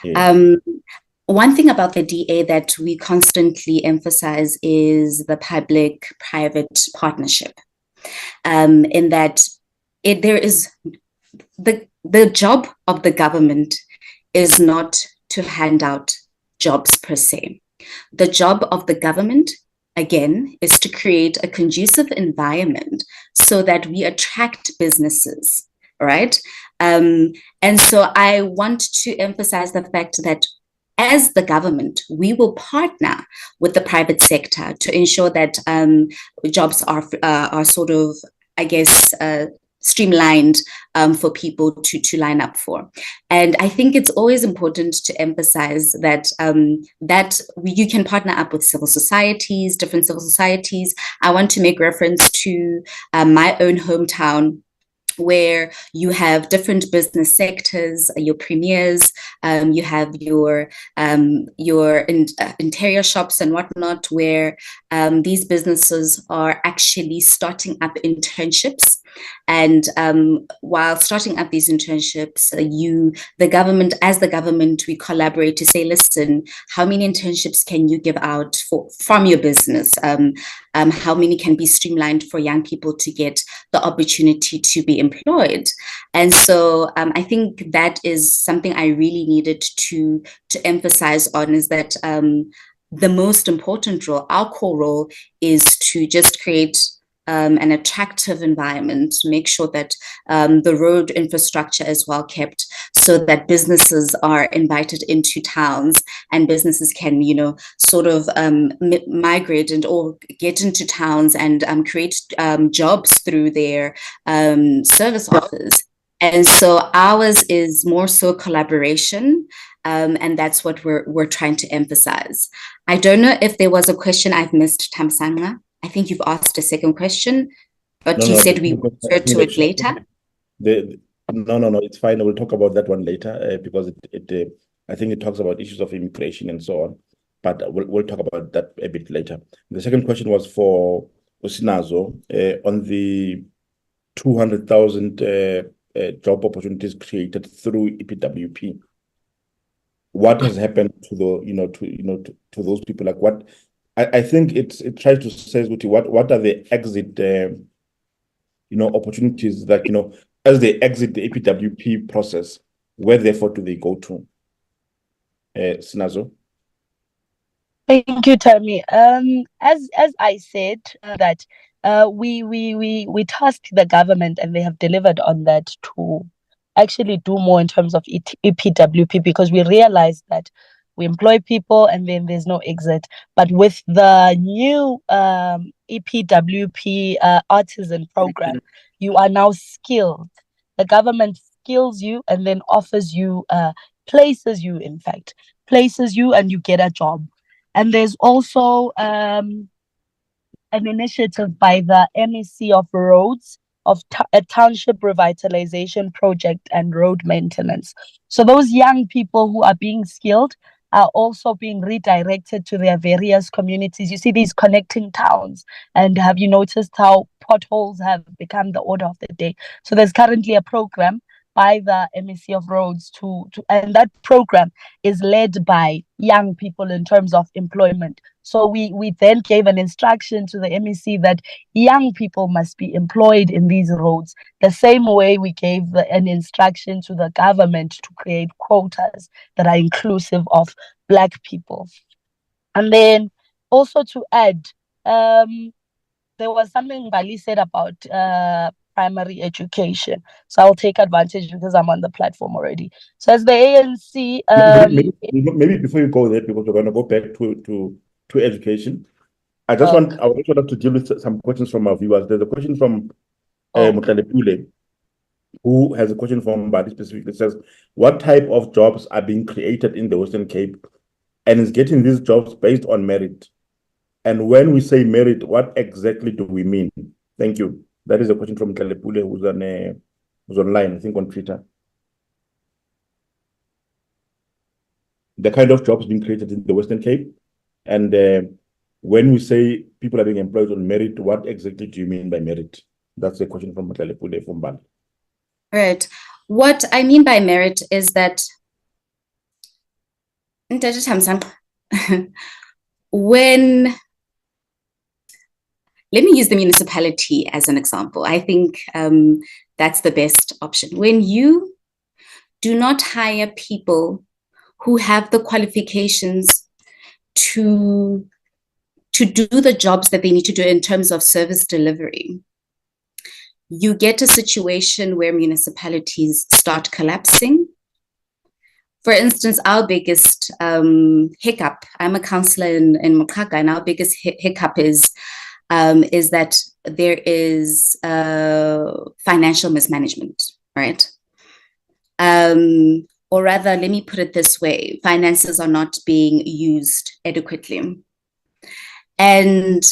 Yeah. One thing about the DA that we constantly emphasize is the public-private partnership. In that there is the job of the government is not to hand out jobs per se. The job of the government, again, is to create a conducive environment so that we attract businesses, right? And so I want to emphasize the fact that as the government, we will partner with the private sector to ensure that jobs are sort of, I guess, streamlined for people to line up for. And I think it's always important to emphasize that you can partner up with civil societies, different civil societies. I want to make reference to my own hometown, where you have different business sectors, your premiers, you have your interior shops and whatnot, where these businesses are actually starting up internships. And while starting up these internships, the government, we collaborate to say, listen, how many internships can you give out from your business? How many can be streamlined for young people to get the opportunity to be employed? And so I think that is something I really needed to emphasize on, is that the most important role, our core role, is to just create an attractive environment, make sure that the road infrastructure is well kept, so that businesses are invited into towns and businesses can, sort of migrate or get into towns and create jobs through their service offers. And so ours is more so collaboration, and that's what we're trying to emphasize. I don't know if there was a question I've missed, Thamsanqa. I think you've asked a second question, but you said we will refer to it later. No, it's fine. We'll talk about that one later because I think it talks about issues of immigration and so on, but we'll talk about that a bit later. The second question was for Sinazo on the 200,000 job opportunities created through EPWP. What has happened to to those people? Like what? I think it tries to say what are the exit opportunities that as they exit the EPWP process, where therefore do they go to? Sinazo. Thank you, Tammy. As I said, that we tasked the government and they have delivered on that to actually do more in terms of EPWP, because we realized that we employ people and then there's no exit. But with the new EPWP artisan program, you are now skilled. The government skills you and then offers you, places you and you get a job. And there's also an initiative by the MEC of Roads of a township revitalization project and road maintenance. So those young people who are being skilled are also being redirected to their various communities. You see these connecting towns, and have you noticed how potholes have become the order of the day? So there's currently a program by the MEC of Roads and that program is led by young people in terms of employment. So we then gave an instruction to the MEC that young people must be employed in these roads, the same way we gave an instruction to the government to create quotas that are inclusive of Black people. And then also to add, there was something Mbali said about primary education. So I'll take advantage because I'm on the platform already. So as the ANC... maybe before you go there, because we're going to go back to education, I would just want us to deal with some questions from our viewers. There's a question from Mutlalepule, who has a question from Mbali specifically. It says, what type of jobs are being created in the Western Cape and is getting these jobs based on merit? And when we say merit, what exactly do we mean? Thank you. That is a question from Kalepule, who's online, I think on Twitter. The kind of jobs being created in the Western Cape. And when we say people are being employed on merit, what exactly do you mean by merit? That's a question from Kalepule from Mbali. Right. What I mean by merit is that when... Let me use the municipality as an example. I think that's the best option. When you do not hire people who have the qualifications to do the jobs that they need to do in terms of service delivery, you get a situation where municipalities start collapsing. For instance, our biggest hiccup, I'm a councillor in Mokaka, and our biggest hiccup is that there is financial mismanagement, right? Or rather, let me put it this way, finances are not being used adequately. And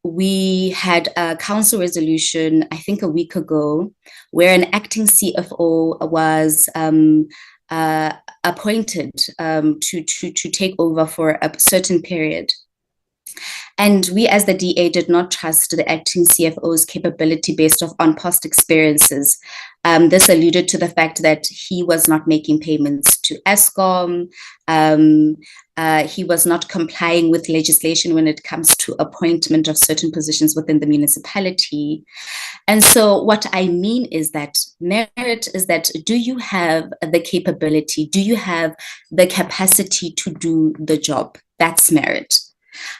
we had a council resolution, I think a week ago, where an acting CFO was appointed to take over for a certain period. And we as the DA did not trust the acting CFO's capability based on past experiences. This alluded to the fact that he was not making payments to Eskom. He was not complying with legislation when it comes to appointment of certain positions within the municipality. And so what I mean is that merit is that, do you have the capability? Do you have the capacity to do the job? That's merit.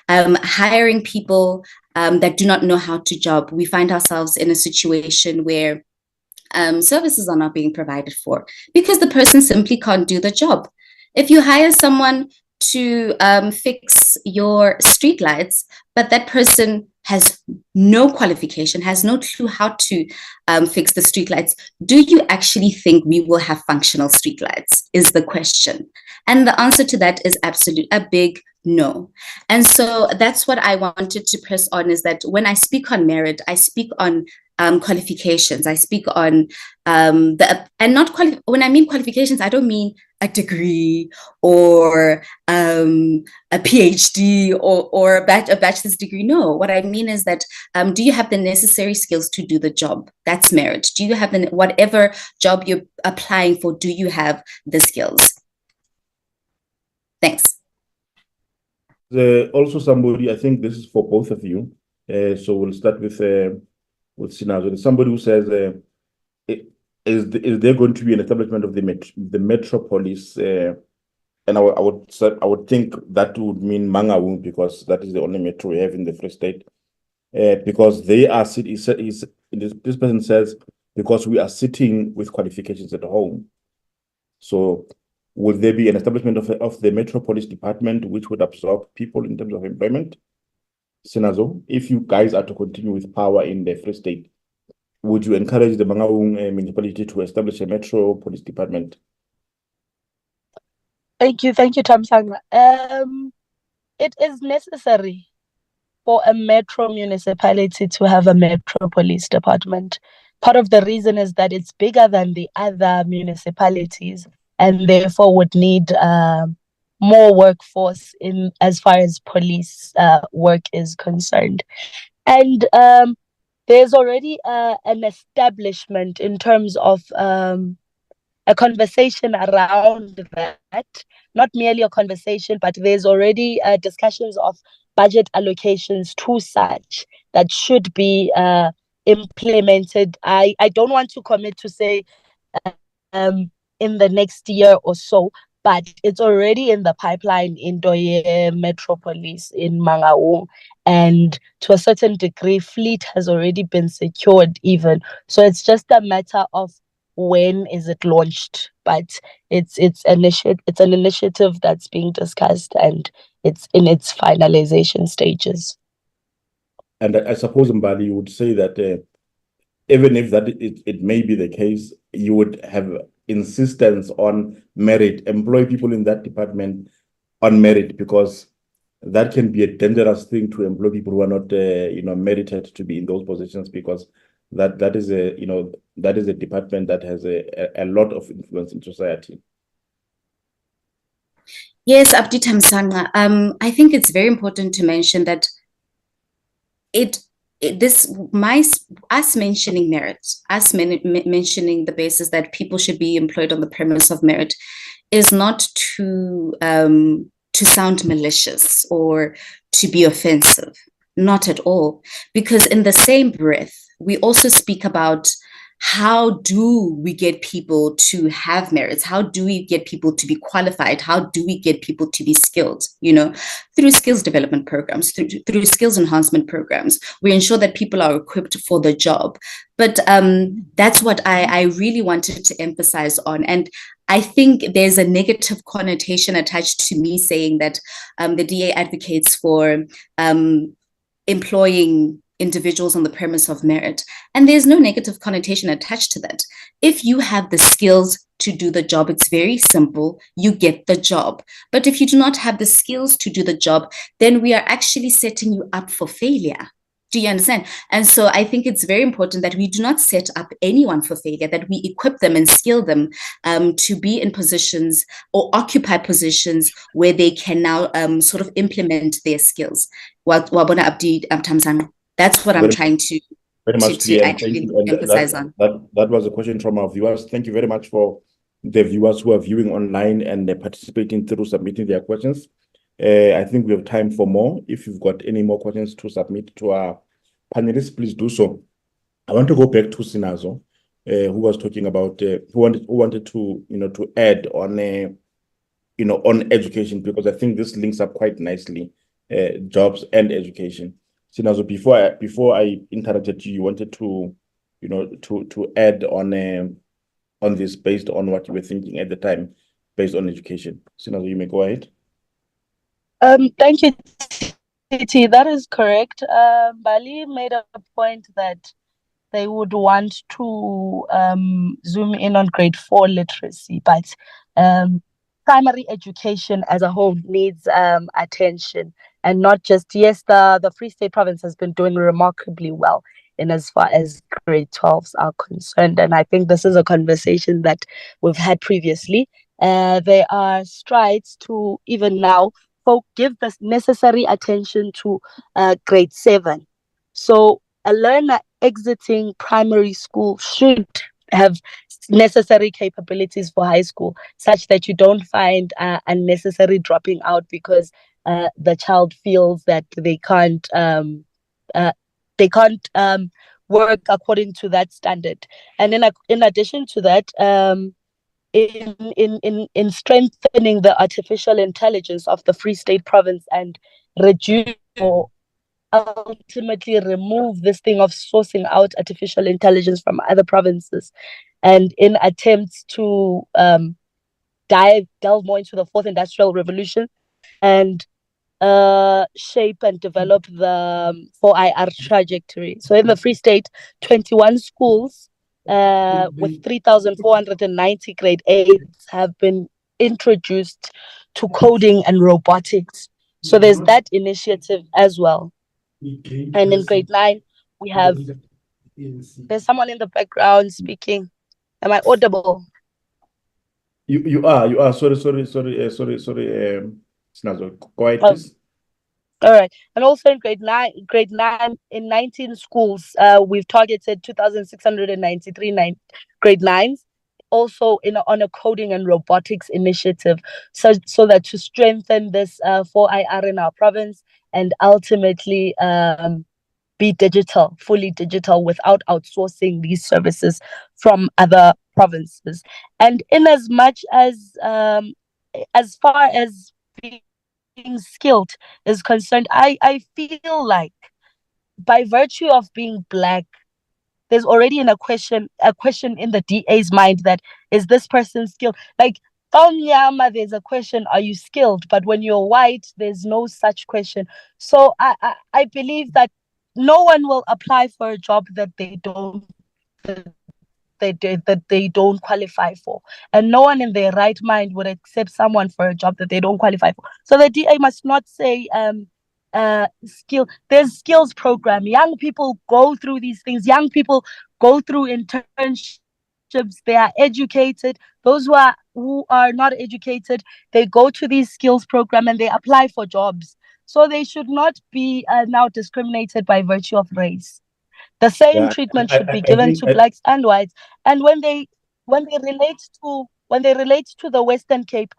Hiring people that do not know how to job, we find ourselves in a situation where services are not being provided for because the person simply can't do the job. If you hire someone to fix your streetlights, but that person has no qualification, has no clue how to fix the streetlights, do you actually think we will have functional streetlights is the question. And the answer to that is a big no. And so that's what I wanted to press on, is that when I speak on merit, I speak on qualifications. I speak on when I mean qualifications, I don't mean a degree or a PhD or a bachelor's degree. No, what I mean is that do you have the necessary skills to do the job? That's merit. Do you have whatever job you're applying for, do you have the skills? Thanks. Also somebody, I think this is for both of you. So we'll start with Sinazo. There's somebody who says, is there going to be an establishment of the metropolis? And I would think that would mean Mangaung, because that is the only metro we have in the Free State. Because they are this person says, because we are sitting with qualifications at home. So would there be an establishment of the metropolis department which would absorb people in terms of employment? Sinazo, if you guys are to continue with power in the Free State, would you encourage the Mangaung municipality to establish a metropolis department? Thank you, Thamsanqa. It is necessary for a metro municipality to have a metropolis department. Part of the reason is that it's bigger than the other municipalities, and therefore would need more workforce as far as police work is concerned. And there's already an establishment in terms of a conversation around that, not merely a conversation, but there's already discussions of budget allocations to such that should be implemented. I don't want to commit to say in the next year or so, but it's already in the pipeline in Doye Metropolis in Mangaung. And to a certain degree, fleet has already been secured even. So it's just a matter of when is it launched, but it's an initiative that's being discussed and it's in its finalization stages. And I suppose, Mbali, you would say that even if that it may be the case, you would have insistence on merit, employ people in that department on merit, because that can be a dangerous thing to employ people who are not merited to be in those positions, because that is a department that has a lot of influence in society. Yes, Abdi Thamsanqa. I think it's very important to mention that us mentioning merit, us mentioning the basis that people should be employed on the premise of merit, is not to sound malicious or to be offensive, not at all. Because in the same breath, we also speak about how do we get people to have merits? How do we get people to be qualified? How do we get people to be skilled? Through skills development programs, through skills enhancement programs, we ensure that people are equipped for the job. But that's what I really wanted to emphasize on. And I think there's a negative connotation attached to me saying that the DA advocates for employing individuals on the premise of merit. And there's no negative connotation attached to that. If you have the skills to do the job, it's very simple. You get the job. But if you do not have the skills to do the job, then we are actually setting you up for failure. Do you understand? And so I think it's very important that we do not set up anyone for failure, that we equip them and skill them to be in positions or occupy positions where they can now sort of implement their skills. Wabona Abdi Thamsanqa. That's what I'm trying to actually emphasize on. That was a question from our viewers. Thank you very much for the viewers who are viewing online and participating through submitting their questions. I think we have time for more. If you've got any more questions to submit to our panelists, please do so. I want to go back to Sinazo, who was talking about who wanted to add on on education, because I think this links up quite nicely, jobs and education. Sinazo, before I interrupted you, you wanted to to add on this based on what you were thinking at the time, based on education. Sinazo, you may go ahead. Thank you, Titi. That is correct. Mbali made a point that they would want to zoom in on grade 4 literacy, but primary education as a whole needs attention, and not just, yes, the Free State Province has been doing remarkably well in as far as grade 12s are concerned. And I think this is a conversation that we've had previously. There are strides to even now give the necessary attention to grade 7. So a learner exiting primary school should have necessary capabilities for high school, such that you don't find unnecessary dropping out because the child feels that they can't work according to that standard. And in addition to that, in strengthening the artificial intelligence of the Free State Province and reduce or ultimately remove this thing of sourcing out artificial intelligence from other provinces, and in attempts to delve more into the fourth industrial revolution and shape and develop the 4IR trajectory. So in the Free State, 21 schools with 3,490 grade 8s have been introduced to coding and robotics. So there's that initiative as well. And in grade 9, we have, there's someone in the background speaking. Am I audible? You are. Sorry. Sinazo, go ahead, please. All right. And also in grade nine, in 19 schools, we've targeted 2,693 grade nines. Also on a coding and robotics initiative, so that to strengthen this 4IR in our province and ultimately be digital, fully digital, without outsourcing these services from other provinces. And in as far as being skilled is concerned, I feel like by virtue of being black, there's already a question in the DA's mind that is this person skilled? Like Yama, there's a question, are you skilled? But when you're white, there's no such question. So I believe that no one will apply for a job that they don't qualify for, and no one in their right mind would accept someone for a job that they don't qualify for. So the DA must not say skill. There's skills program. Young people go through these things. Young people go through internships. They are educated. Those who are not educated, they go to these skills program and they apply for jobs. So they should not be now discriminated by virtue of race. The same treatment should be given to blacks and whites. And when they relate to the Western Cape,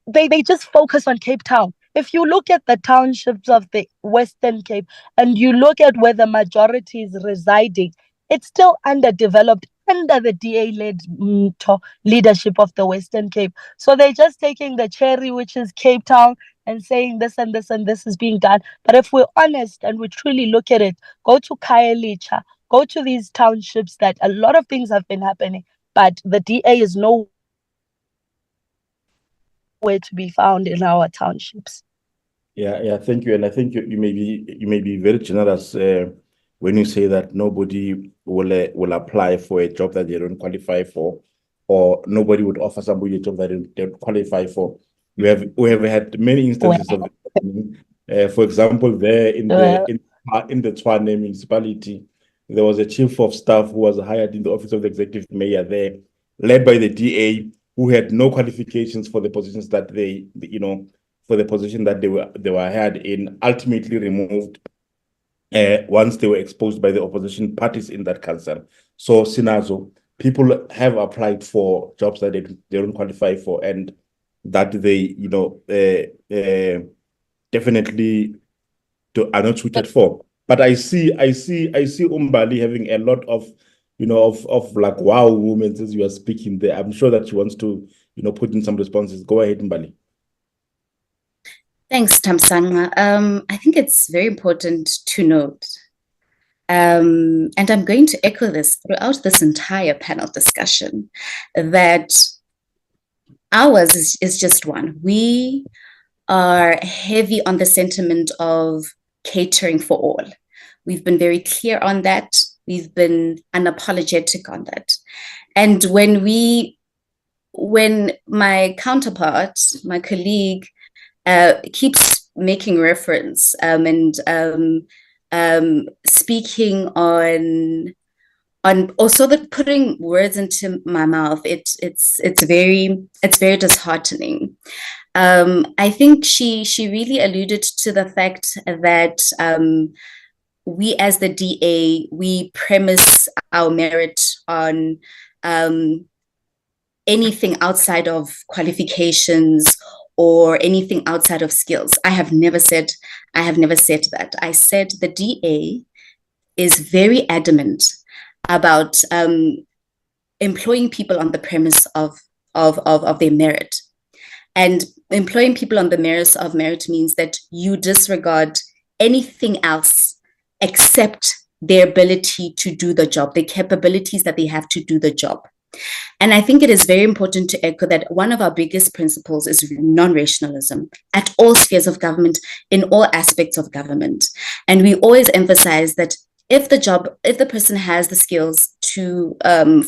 they just focus on Cape Town. If you look at the townships of the Western Cape and you look at where the majority is residing, it's still underdeveloped under the DA-led leadership of the Western Cape. So they're just taking the cherry, which is Cape Town, and saying this and this and this is being done. But if we're honest and we truly look at it, go to Khayelitsha, go to these townships that a lot of things have been happening, but the DA is nowhere to be found in our townships. Yeah, thank you. And I think you may be very generous when you say that nobody will apply for a job that they don't qualify for, or nobody would offer somebody a job that they don't qualify for. We have had many instances of it. For example, there in the Tshwane municipality, there was a chief of staff who was hired in the office of the executive mayor there, led by the DA, who had no qualifications for the positions that they were hired in, ultimately removed once they were exposed by the opposition parties in that council. So, Sinazo, people have applied for jobs that they don't qualify for, and that they, definitely are not suited for. But I see Mbali having a lot of, of like wow moments as you are speaking there. I'm sure that she wants to, put in some responses. Go ahead, Mbali. Thanks, Thamsanqa. I think it's very important to note, and I'm going to echo this throughout this entire panel discussion, that ours is just one. We are heavy on the sentiment of catering for all. We've been very clear on that. We've been unapologetic on that. And when my counterpart, my colleague, keeps making reference and speaking on also that putting words into my mouth, it's very disheartening. I think she really alluded to the fact that we as the DA, we premise our merit on anything outside of qualifications or anything outside of skills. I have never said that. I said the DA is very adamant about employing people on the premise of their merit. And employing people on the merits of merit means that you disregard anything else except their ability to do the job, the capabilities that they have to do the job. And I think it is very important to echo that one of our biggest principles is non-racialism at all spheres of government, in all aspects of government. And we always emphasize that if the person has the skills to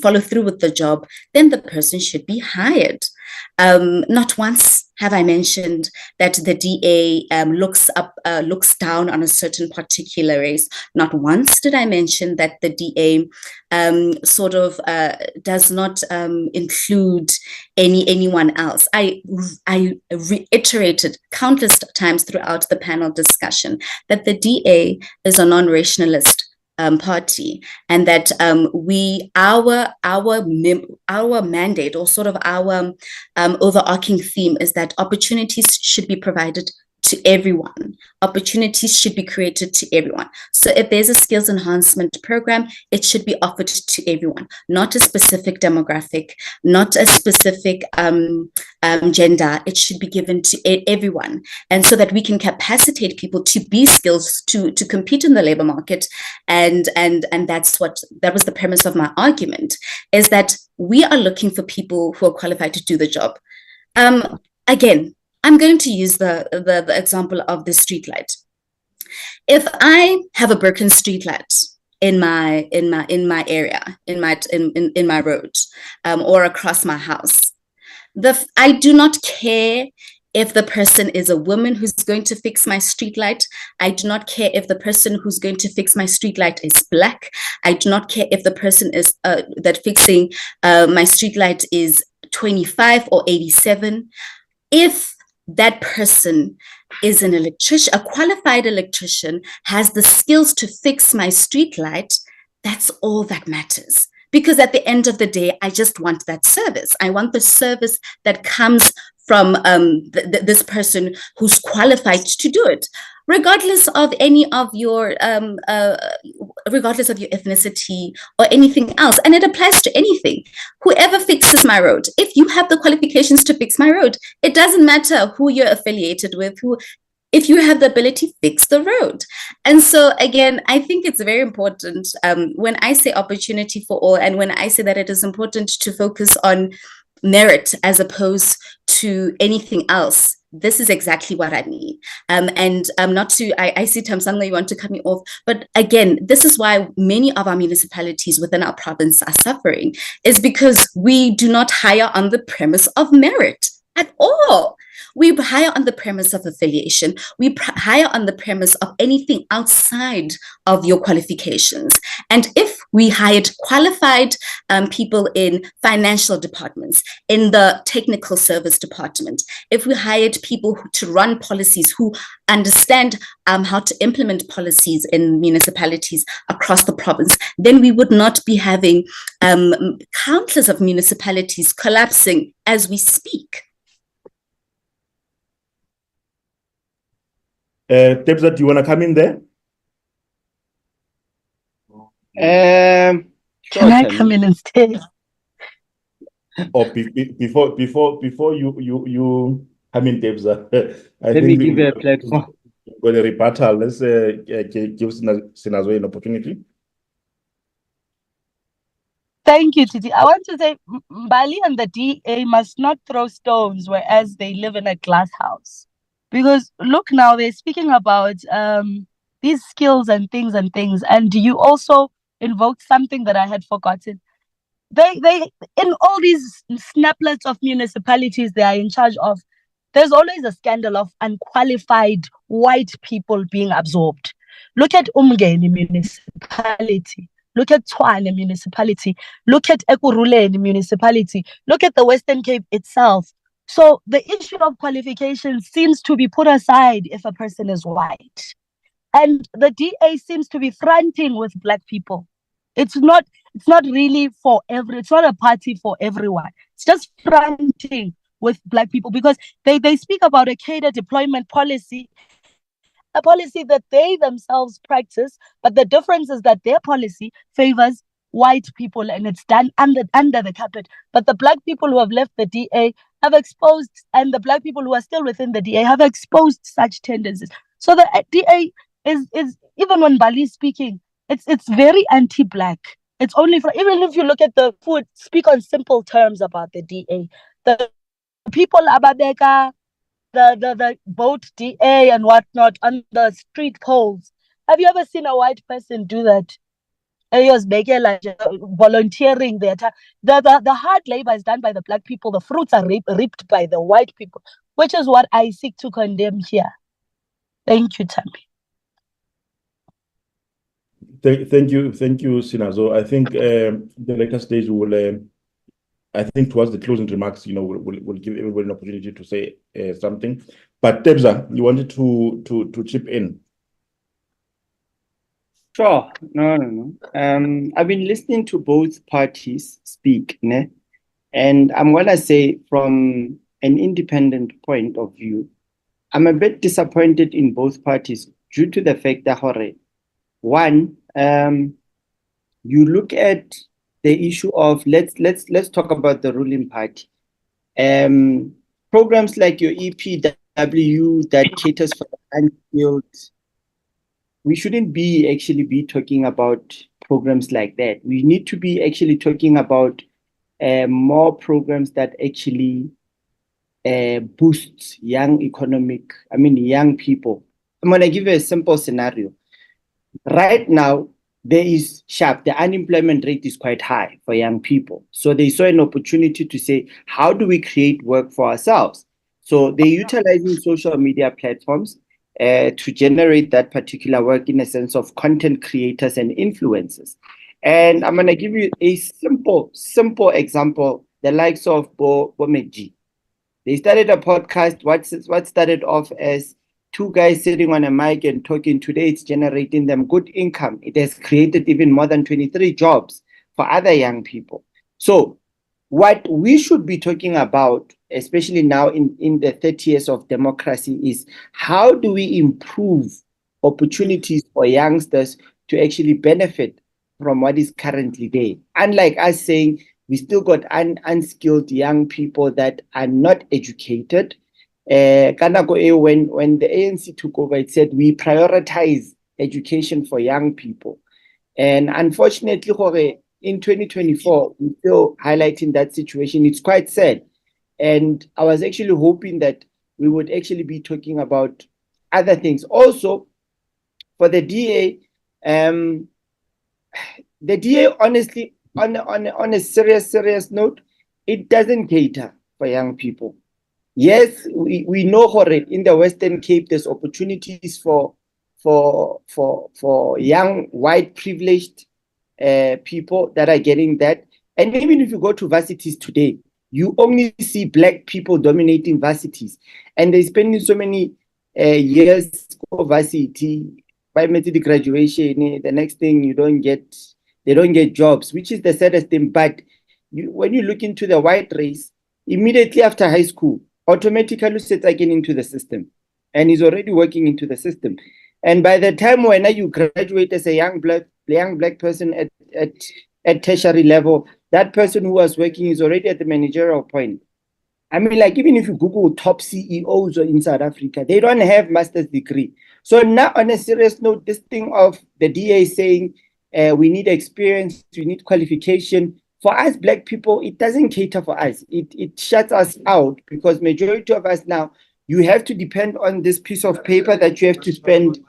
follow through with the job, then the person should be hired. Not once, have I mentioned that the DA looks down on a certain particular race? Not once did I mention that the DA does not include anyone else. I reiterated countless times throughout the panel discussion that the DA is a non-rationalist party, and that our mandate, or sort of our overarching theme, is that opportunities should be provided to everyone. Opportunities should be created to everyone. So if there's a skills enhancement program, it should be offered to everyone, not a specific demographic, not a specific gender. It should be given to everyone. And so that we can capacitate people to be skilled to compete in the labor market. And that was the premise of my argument, is that we are looking for people who are qualified to do the job. Again, I'm going to use the example of the streetlight. If I have a broken streetlight in my area, in my road, or across my house, I do not care if the person is a woman who's going to fix my streetlight. I do not care if the person who's going to fix my streetlight is Black. I do not care if the person is that fixing my streetlight is 25 or 87. If that person is an electrician, a qualified electrician, has the skills to fix my streetlight, that's all that matters. Because at the end of the day, I just want that service. I want the service that comes from this person who's qualified to do it, regardless of your ethnicity or anything else. And it applies to anything. Whoever fixes my road, if you have the qualifications to fix my road, it doesn't matter who you're affiliated with, if you have the ability, fix the road. And so again, I think it's very important when I say opportunity for all, and when I say that it is important to focus on merit as opposed to anything else, this is exactly what I mean. And not to, I see Thamsanqa, you want to cut me off, but again, this is why many of our municipalities within our province are suffering, is because we do not hire on the premise of merit at all. We hire on the premise of affiliation. We hire on the premise of anything outside of your qualifications. And if we hired qualified people in financial departments, in the technical service department, if we hired people to run policies, who understand how to implement policies in municipalities across the province, then we would not be having countless of municipalities collapsing as we speak. Tebza, do you want to come in there? Can I come in instead? Or before you come in, Tebza, Let me give a platform. For the rebuttal, let's give Sinazo an opportunity. Thank you, Titi. I want to say Mbali and the DA must not throw stones whereas they live in a glass house. Because look, now they're speaking about these skills and things. And you also invoked something that I had forgotten. They in all these snaplets of municipalities they are in charge of, there's always a scandal of unqualified white people being absorbed. Look at Umgeni municipality. Look at Tshwane municipality. Look at Ekurhuleni municipality. Look at the Western Cape itself. So the issue of qualifications seems to be put aside if a person is white. And the DA seems to be fronting with Black people. It's not really it's not a party for everyone. It's just fronting with Black people, because they speak about a cadre deployment policy, a policy that they themselves practice, but the difference is that their policy favors white people and it's done under the carpet. But the Black people who have left the DA have exposed, and the Black people who are still within the DA have exposed such tendencies. So the DA is even when Mbali is speaking, it's very anti-Black. It's only for, even if you look at the food, speak on simple terms about the DA. The people Ababeka, the vote DA and whatnot on the street polls. Have you ever seen a white person do that? Volunteering their time. The hard labor is done by the Black people. The fruits are reaped by the white people. which is what I seek to condemn here. Thank you, Tammy. Thank you, Sinazo. I think the later stage will, I think towards the closing remarks, we'll give everybody an opportunity to say something. But Tebza, you wanted to chip in. Sure. No. I've been listening to both parties speak, ne? And I'm gonna say from an independent point of view, I'm a bit disappointed in both parties due to the fact that, one, you look at the issue of let's talk about the ruling party. Programs like your EPW that caters for the unskilled, we shouldn't actually be talking about programs like that. We need to be actually talking about more programs that actually boosts young people. I'm going to give you a simple scenario. Right now, the unemployment rate is quite high for young people. So they saw an opportunity to say, how do we create work for ourselves? So they're utilizing social media platforms to generate that particular work in a sense of content creators and influencers. And I'm going to give you a simple example, the likes of Bomeji. They started a podcast. What started off as two guys sitting on a mic and talking. Today, it's generating them good income. It has created even more than 23 jobs for other young people. So what we should be talking about, especially now in the 30 years of democracy, is how do we improve opportunities for youngsters to actually benefit from what is currently there. Unlike us saying we still got unskilled young people that are not educated. When the ANC took over, it said we prioritize education for young people. And unfortunately, in 2024, we're still highlighting that situation. It's quite sad. And I was actually hoping that we would actually be talking about other things. Also, for the DA, honestly, on a serious note, it doesn't cater for young people. Yes, we know in the Western Cape there's opportunities for young white privileged people that are getting that. And even if you go to varsities today, you only see Black people dominating varsities, and they're spending so many years for varsity. By the graduation, the next thing they don't get jobs, which is the saddest thing. But when you look into the white race, immediately after high school, automatically sets again into the system, and is already working into the system. And by the time when you graduate as a young black person at tertiary level, that person who was working is already at the managerial point. I mean, like, even if you Google top CEOs in South Africa, they don't have master's degree. So now, on a serious note, this thing of the DA saying we need experience, we need qualification, for us Black people, it doesn't cater for us. It shuts us out, because majority of us now, you have to depend on this piece of paper that you have to spend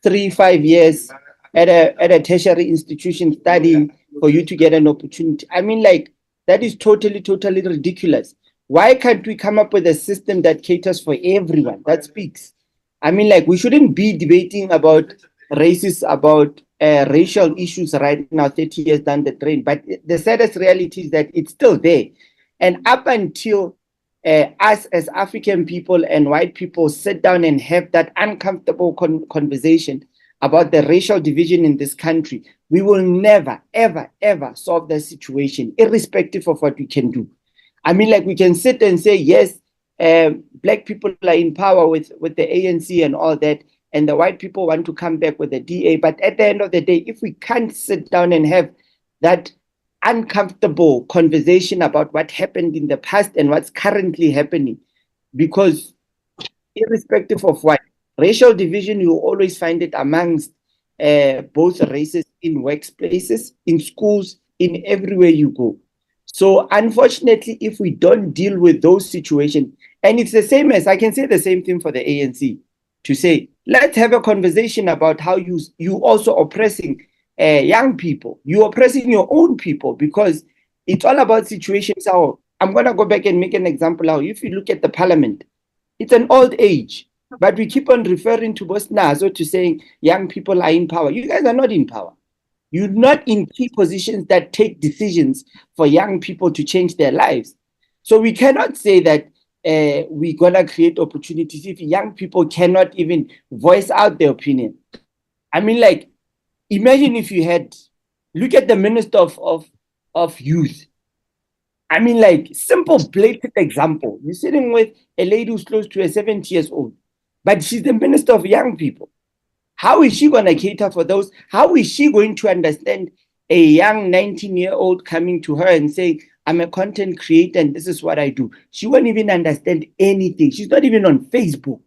3-5 years at a tertiary institution studying for you to get an opportunity. I mean, like, that is totally ridiculous. Why can't we come up with a system that caters for everyone, that speaks? I mean, like, we shouldn't be debating about about racial issues right now, 30 years down the drain. But the saddest reality is that it's still there. And up until us as African people and white people sit down and have that uncomfortable conversation about the racial division in this country, we will never, ever solve the situation, irrespective of what we can do. I mean, like, we can sit and say, yes, Black people are in power with the ANC and all that, and the white people want to come back with the DA. But at the end of the day, if we can't sit down and have that uncomfortable conversation about what happened in the past and what's currently happening, because irrespective of what, racial division, you always find it amongst both races in workplaces, in schools, in everywhere you go. So unfortunately, if we don't deal with those situations, and it's the same as, I can say the same thing for the ANC, to say, let's have a conversation about how you also oppressing young people. You're oppressing your own people, because it's all about situations. How I'm going to go back and make an example. How if you look at the parliament, It's an old age. But we keep on referring to Sinazo to saying young people are in power. You guys are not in power. You're not in key positions that take decisions for young people to change their lives. So we cannot say that we're going to create opportunities if young people cannot even voice out their opinion. I mean, like, imagine if you had, look at the Minister of Youth. I mean, like, simple, blatant example. You're sitting with a lady who's close to 70 years old, but she's the Minister of Young People. How is she going to cater for those? How is she going to understand a young 19-year-old coming to her and saying, I'm a content creator and this is what I do? She won't even understand anything. She's not even on Facebook.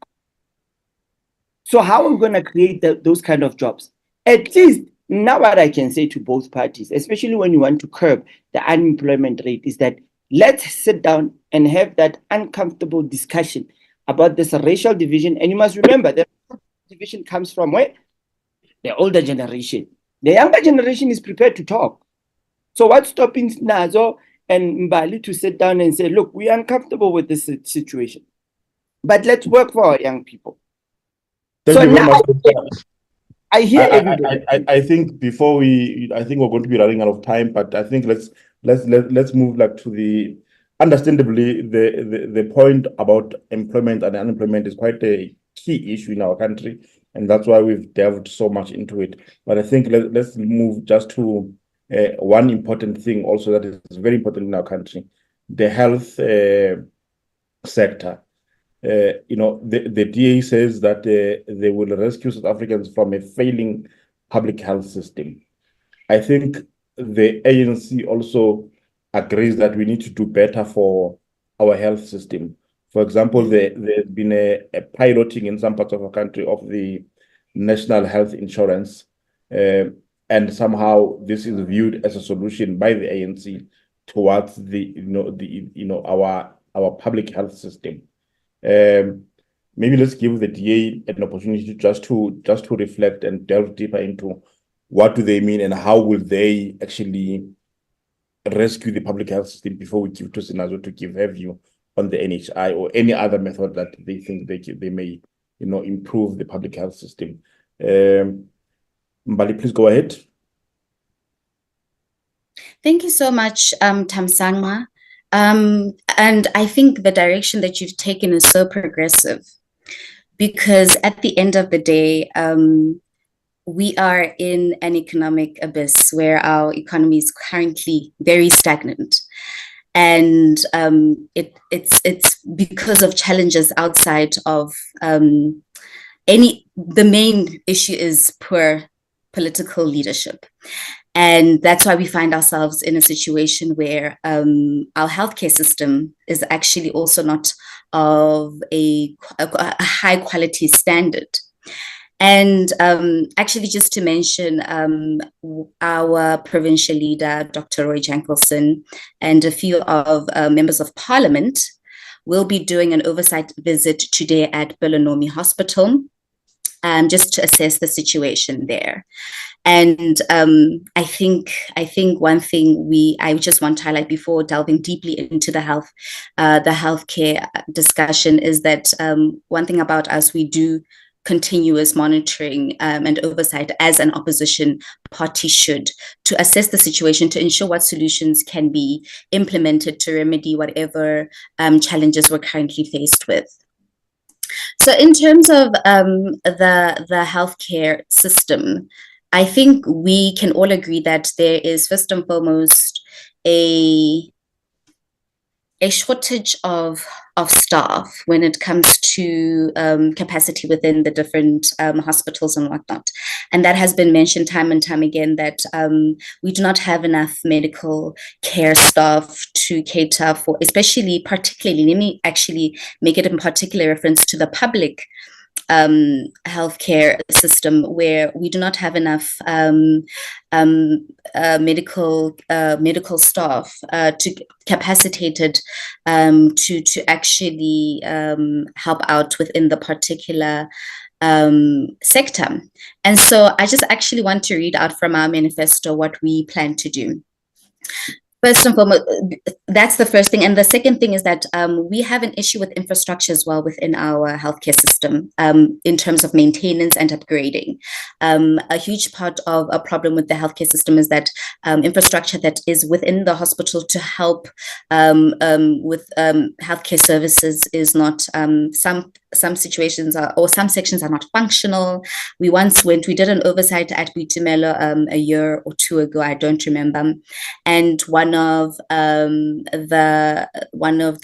So how am I going to create those kind of jobs? At least now what I can say to both parties, especially when you want to curb the unemployment rate, is that let's sit down and have that uncomfortable discussion about this racial division. And you must remember that division comes from where? The older generation. The younger generation is prepared to talk. So what's stopping Nazo and Mbali to sit down and say, look, we are uncomfortable with this situation, but let's work for our young people. Thank you very much. I hear everybody. I think I think we're going to be running out of time, but I think let's move like to the, understandably, the point about employment and unemployment is quite a key issue in our country, and that's why we've delved so much into it. But I think let's move just to one important thing also that is very important in our country, the health sector. The DA says that they will rescue South Africans from a failing public health system. I think the ANC also agrees that we need to do better for our health system. For example, there's been a piloting in some parts of our country of the national health insurance, and somehow this is viewed as a solution by the ANC towards our public health system. Maybe let's give the DA an opportunity just to reflect and delve deeper into what do they mean and how will they actually rescue the public health system before we give to Sinazo to give her view on the NHI or any other method that they think they may improve the public health system. Mbali, please go ahead. Thank you so much, Thamsanqa. And I think the direction that you've taken is so progressive, because at the end of the day, we are in an economic abyss where our economy is currently very stagnant. And it's because of challenges outside of the main issue is poor political leadership. And that's why we find ourselves in a situation where our healthcare system is actually also not of a high quality standard. And actually, just to mention, our provincial leader, Dr. Roy Jankelson, and a few of members of parliament will be doing an oversight visit today at Belanomi Hospital, just to assess the situation there. And I think one thing I just want to highlight before delving deeply into the healthcare discussion is that one thing about us, we do continuous monitoring and oversight as an opposition party should, to assess the situation, to ensure what solutions can be implemented to remedy whatever challenges we're currently faced with. So in terms of the healthcare system, I think we can all agree that there is first and foremost a shortage of staff when it comes to capacity within the different hospitals and whatnot. And that has been mentioned time and time again, that we do not have enough medical care staff to cater for, particularly, let me actually make it in particular reference to the public healthcare system, where we do not have enough medical staff to capacitated to actually help out within the particular sector. And so I just actually want to read out from our manifesto what we plan to do. First and foremost, that's the first thing. And the second thing is that we have an issue with infrastructure as well within our healthcare system in terms of maintenance and upgrading. A huge part of a problem with the healthcare system is that infrastructure that is within the hospital to help with healthcare services is not, some situations are, or some sections are not functional. We did an oversight at Buitumelo a year or two ago, I don't remember. And one of the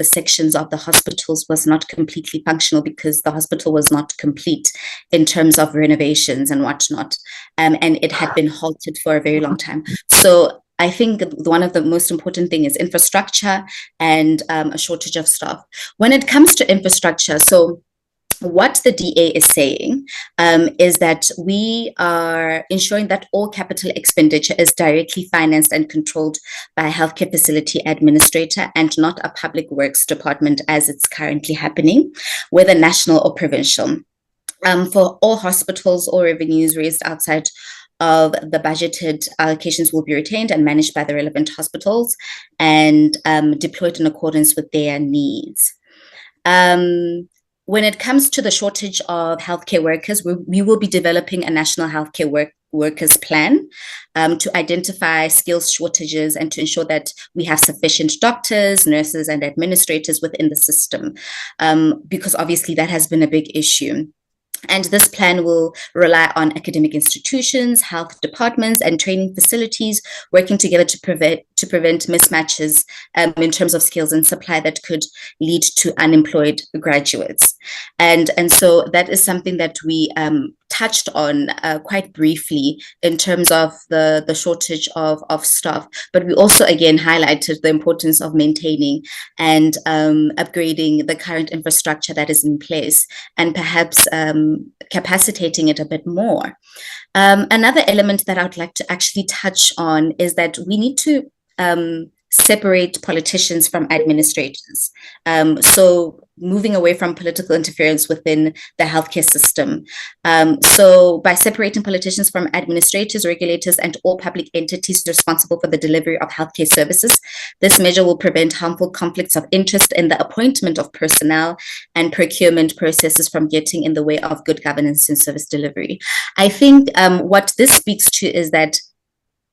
sections of the hospitals was not completely functional because the hospital was not complete in terms of renovations and whatnot, and it had been halted for a very long time. So I think one of the most important thing is infrastructure and a shortage of staff. When it comes to infrastructure, so what the DA is saying is that we are ensuring that all capital expenditure is directly financed and controlled by a healthcare facility administrator and not a public works department as it's currently happening, whether national or provincial. For all hospitals, all revenues raised outside of the budgeted allocations will be retained and managed by the relevant hospitals and deployed in accordance with their needs. When it comes to the shortage of healthcare workers, we will be developing a national healthcare workers plan to identify skills shortages and to ensure that we have sufficient doctors, nurses, and administrators within the system, because obviously that has been a big issue. And this plan will rely on academic institutions, health departments, and training facilities working together to prevent mismatches in terms of skills and supply that could lead to unemployed graduates. And so that is something that we touched on quite briefly in terms of the shortage of staff. But we also again highlighted the importance of maintaining and upgrading the current infrastructure that is in place and perhaps capacitating it a bit more. Another element that I would like to actually touch on is that we need to separate politicians from administrators. So moving away from political interference within the healthcare system. So by separating politicians from administrators, regulators, and all public entities responsible for the delivery of healthcare services, this measure will prevent harmful conflicts of interest in the appointment of personnel and procurement processes from getting in the way of good governance and service delivery. I think what this speaks to is that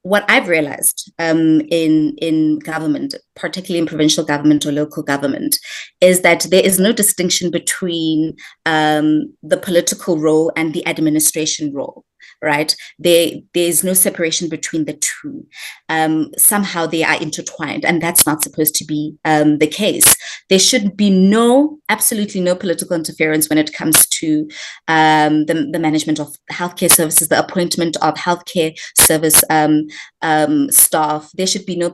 what I've realized in government, particularly in provincial government or local government, is that there is no distinction between the political role and the administration role, right? There is no separation between the two. Somehow they are intertwined, and that's not supposed to be the case. There should be absolutely no political interference when it comes to the management of healthcare services, the appointment of healthcare service staff. There should be no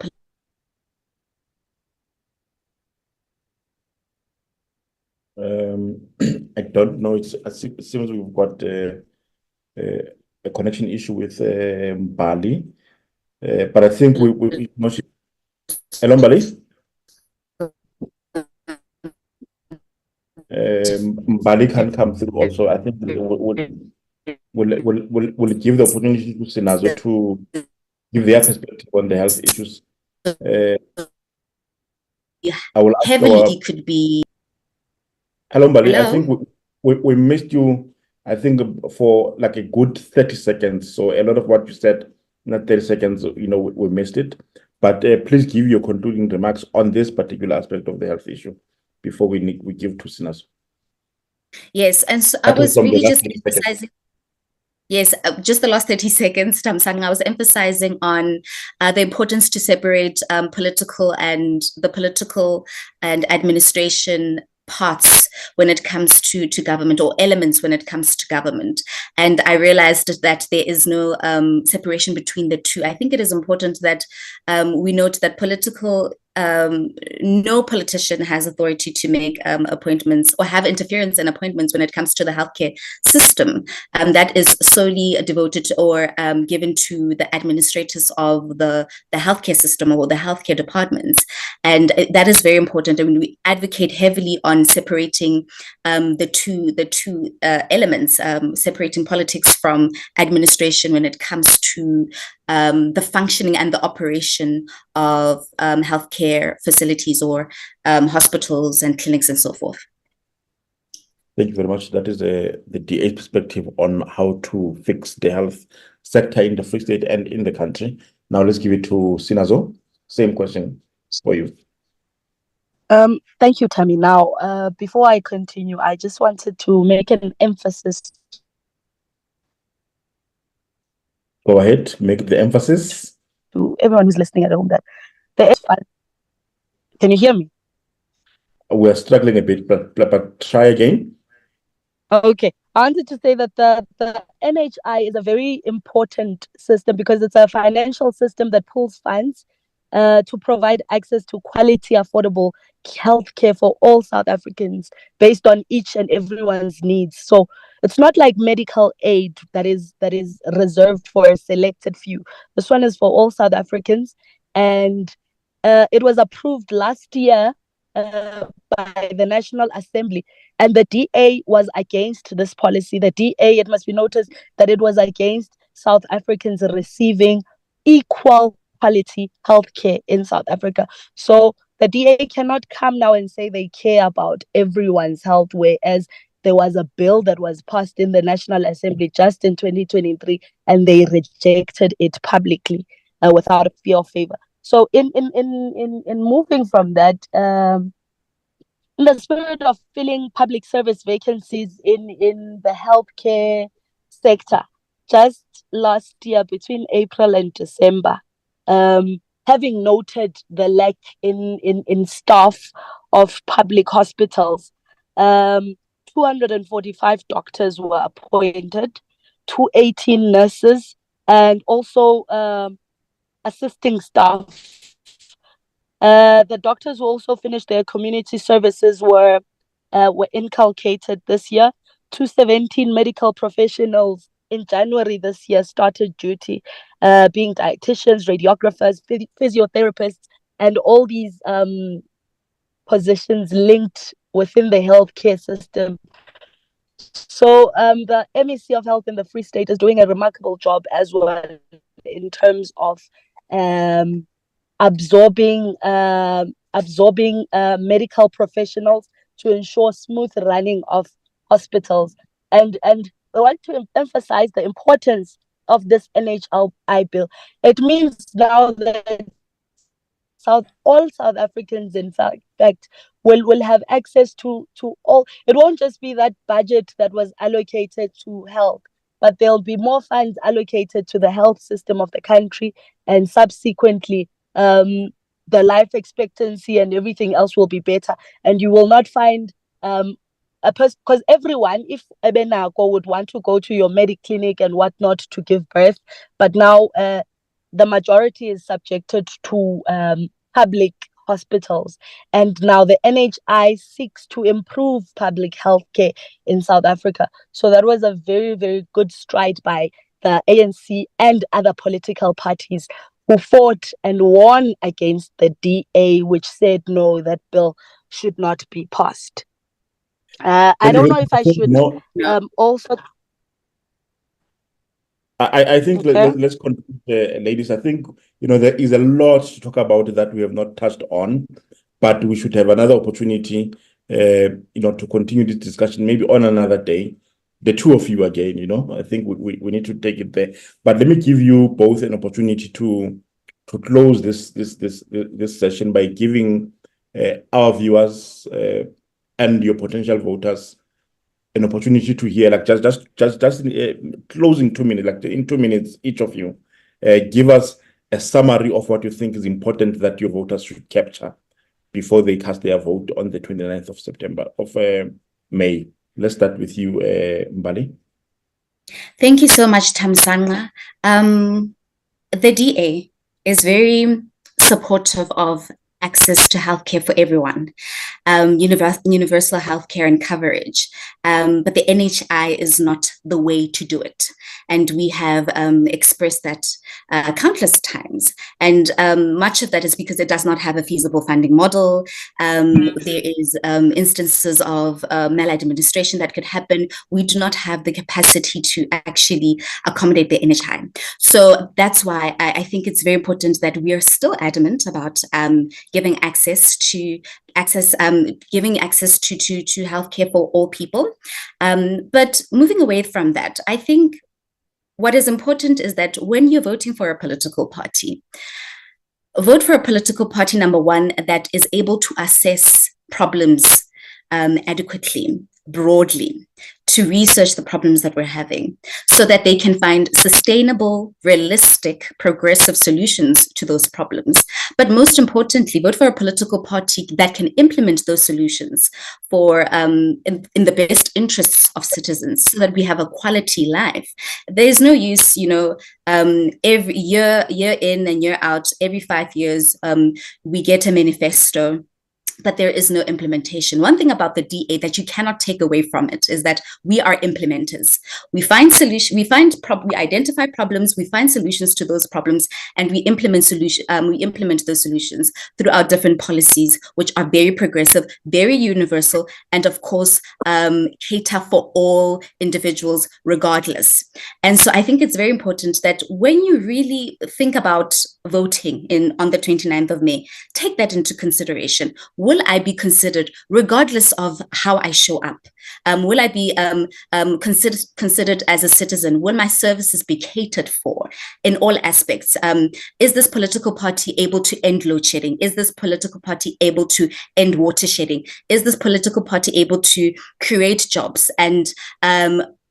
I don't know. It seems we've got a connection issue with Mbali, but I think we hello, Mbali. Mbali can come through also. I think we'll give the opportunity to Sinazo to give their perspective on the health issues. I will ask heavily could be. Hello, Mbali. Hello? I think we missed you, I think, for like a good 30 seconds. So a lot of what you said, not 30 seconds, we missed it. But please give your concluding remarks on this particular aspect of the health issue before we give to Sinazo. Yes, and so I was really just emphasizing. Yes, just the last 30 seconds, Thamsanqa, I was emphasizing on the importance to separate political and administration parts when it comes to government, or elements when it comes to government. And I realized that there is no separation between the two. I think it is important that we note that no politician has authority to make appointments or have interference in appointments when it comes to the healthcare system. That is solely devoted or given to the administrators of the healthcare system or the healthcare departments. And that is very important. I mean, we advocate heavily on separating the two elements, separating politics from administration when it comes to the functioning and the operation of healthcare facilities or hospitals and clinics and so forth. Thank you very much. That is the DA perspective on how to fix the health sector in the Free State and in the country. Now let's give it to Sinazo. Same question for you. Thank you, Tammy. Now, before I continue, I just wanted to make an emphasis. Go ahead, make the emphasis. To everyone who's listening at home that there is fund. Can you hear me? We're struggling a bit, but try again. Okay. I wanted to say that the NHI is a very important system because it's a financial system that pools funds to provide access to quality, affordable healthcare for all South Africans based on each and everyone's needs. So it's not like medical aid that is reserved for a selected few. This one is for all South Africans, and it was approved last year by the National Assembly, and the DA was against this policy. The DA, it must be noticed that it was against South Africans receiving equal quality healthcare in South Africa. So the DA cannot come now and say they care about everyone's health, whereas there was a bill that was passed in the National Assembly just in 2023, and they rejected it publicly without a fear or favor. So in moving from that, in the spirit of filling public service vacancies in the healthcare sector, just last year between April and December, having noted the lack in staff of public hospitals, 245 doctors were appointed, 218 nurses, and also assisting staff. The doctors who also finished their community services were inculcated this year. 217 medical professionals in January this year started duty, being dietitians, radiographers, physiotherapists, and all these positions linked within the healthcare system. So the MEC of Health in the Free State is doing a remarkable job as well in terms of absorbing medical professionals to ensure smooth running of hospitals. And I want to emphasize the importance of this NHI bill. It means now that all South Africans, in fact, will have access to all. It won't just be that budget that was allocated to health, but there'll be more funds allocated to the health system of the country, and subsequently the life expectancy and everything else will be better. And you will not find a person, because everyone, if Ebenako would want to go to your medic clinic and whatnot to give birth, but now the majority is subjected to public hospitals. And now the NHI seeks to improve public health care in South Africa. So that was a very, very good stride by the ANC and other political parties who fought and won against the DA, which said no, that bill should not be passed. I don't know if I should also... I think let's conclude, ladies. I think, there is a lot to talk about that we have not touched on, but we should have another opportunity, to continue this discussion maybe on another day. The two of you again, I think we need to take it there. But let me give you both an opportunity to close this session by giving our viewers and your potential voters an opportunity to hear, like just in closing 2 minutes, like in 2 minutes, each of you, give us a summary of what you think is important that your voters should capture before they cast their vote on the 29th of September, of May. Let's start with you, Mbali. Thank you so much, Thamsanqa. The DA is very supportive of access to healthcare for everyone, universal healthcare and coverage. But the NHI is not the way to do it. And we have expressed that countless times. And much of that is because it does not have a feasible funding model. There is instances of maladministration that could happen. We do not have the capacity to actually accommodate the NHI. So that's why I think it's very important that we are still adamant about giving access to healthcare for all people. But moving away from that, I think what is important is that when you're voting for a political party, vote for a political party, number one, that is able to assess problems adequately, broadly, to research the problems that we're having so that they can find sustainable, realistic, progressive solutions to those problems. But most importantly, vote for a political party that can implement those solutions for in the best interests of citizens so that we have a quality life. There's no use, every year in and year out, every 5 years, we get a manifesto, but there is no implementation. One thing about the DA that you cannot take away from it is that we are implementers. We identify problems, we find solutions to those problems, and we implement those solutions through our different policies, which are very progressive, very universal, and of course, cater for all individuals regardless. And so I think it's very important that when you really think about voting on the 29th of May, take that into consideration. Will I be considered regardless of how I show up? Will I be considered as a citizen? Will my services be catered for in all aspects? Is this political party able to end load shedding? Is this political party able to end water shedding? Is this political party able to create jobs and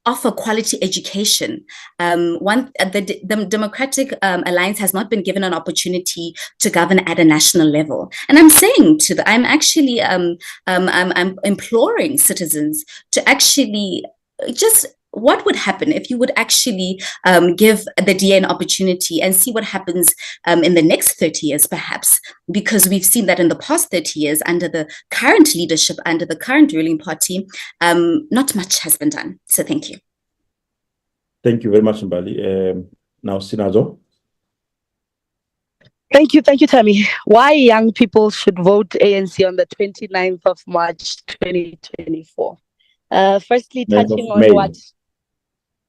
offer quality education? The Democratic Alliance has not been given an opportunity to govern at a national level. And I'm saying I'm actually imploring citizens to actually just, what would happen if you would actually give the DA an opportunity and see what happens in the next 30 years, perhaps? Because we've seen that in the past 30 years, under the current leadership, under the current ruling party, not much has been done. So thank you. Thank you very much, Mbali. Now, Sinazo. Thank you, Tammy. Why young people should vote ANC on the 29th of March, 2024? Firstly, touching on what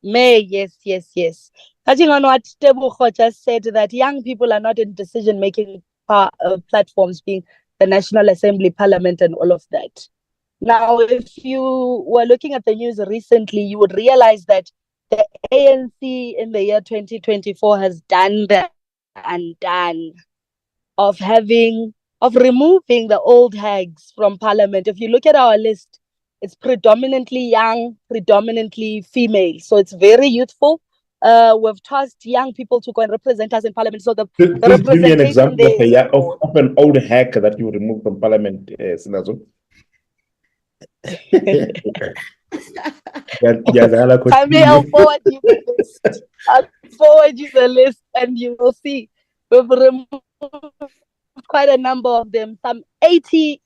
May, yes. Touching on what Tebogo just said, that young people are not in decision-making platforms, being the National Assembly, Parliament, and all of that. Now, if you were looking at the news recently, you would realize that the ANC in the year 2024 has done the undone of removing the old hags from Parliament. If you look at our list, it's predominantly young, predominantly female. So it's very youthful. We've tasked young people to go and represent us in Parliament. So the Please give me an example of an old hag that you removed from Parliament, Sinazo. I'll forward you the list. I'll forward you the list and you will see. We've removed quite a number of them. Some 80,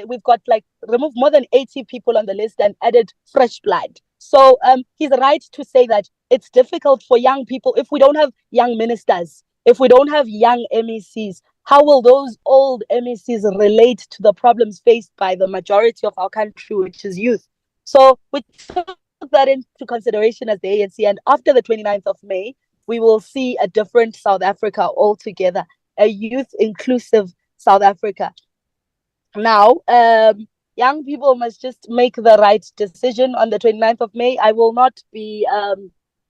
we've got removed more than 80 people on the list and added fresh blood. So he's right to say that it's difficult for young people. If we don't have young ministers, if we don't have young MECs, how will those old MECs relate to the problems faced by the majority of our country, which is youth? So we took that into consideration as the ANC. And after the 29th of May, we will see a different South Africa altogether, a youth-inclusive South Africa. Now, young people must just make the right decision on the 29th of May. I will not be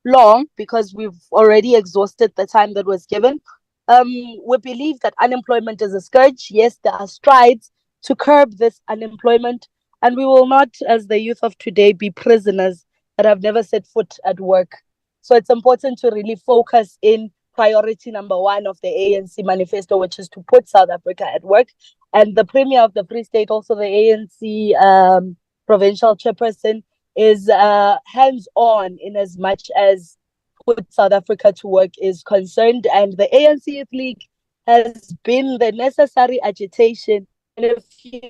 long because we've already exhausted the time that was given. We believe that unemployment is a scourge. Yes, there are strides to curb this unemployment, and we will not, as the youth of today, be prisoners that have never set foot at work. So it's important to really focus in priority number one of the ANC manifesto, which is to put South Africa at work. And the Premier of the Free State, also the ANC provincial chairperson, is hands-on in as much as put South Africa to work is concerned. And the ANC Youth League has been the necessary agitation. And if you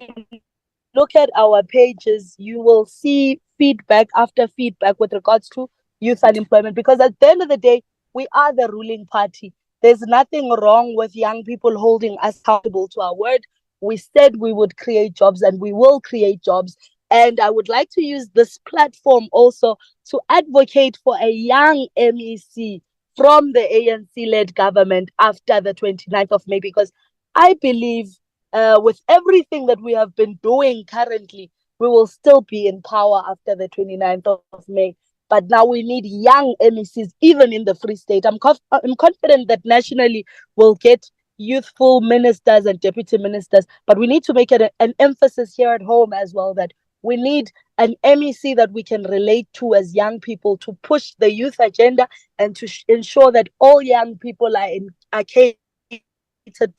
look at our pages, you will see feedback after feedback with regards to youth unemployment, because at the end of the day, we are the ruling party. There's nothing wrong with young people holding us accountable to our word. We said we would create jobs, and we will create jobs. And I would like to use this platform also to advocate for a young MEC from the ANC-led government after the 29th of May, because I believe with everything that we have been doing currently, we will still be in power after the 29th of May. But now we need young MECs, even in the Free State. I'm confident that nationally we'll get youthful ministers and deputy ministers, but we need to make it an emphasis here at home as well, that we need an MEC that we can relate to as young people to push the youth agenda and to ensure that all young people are catered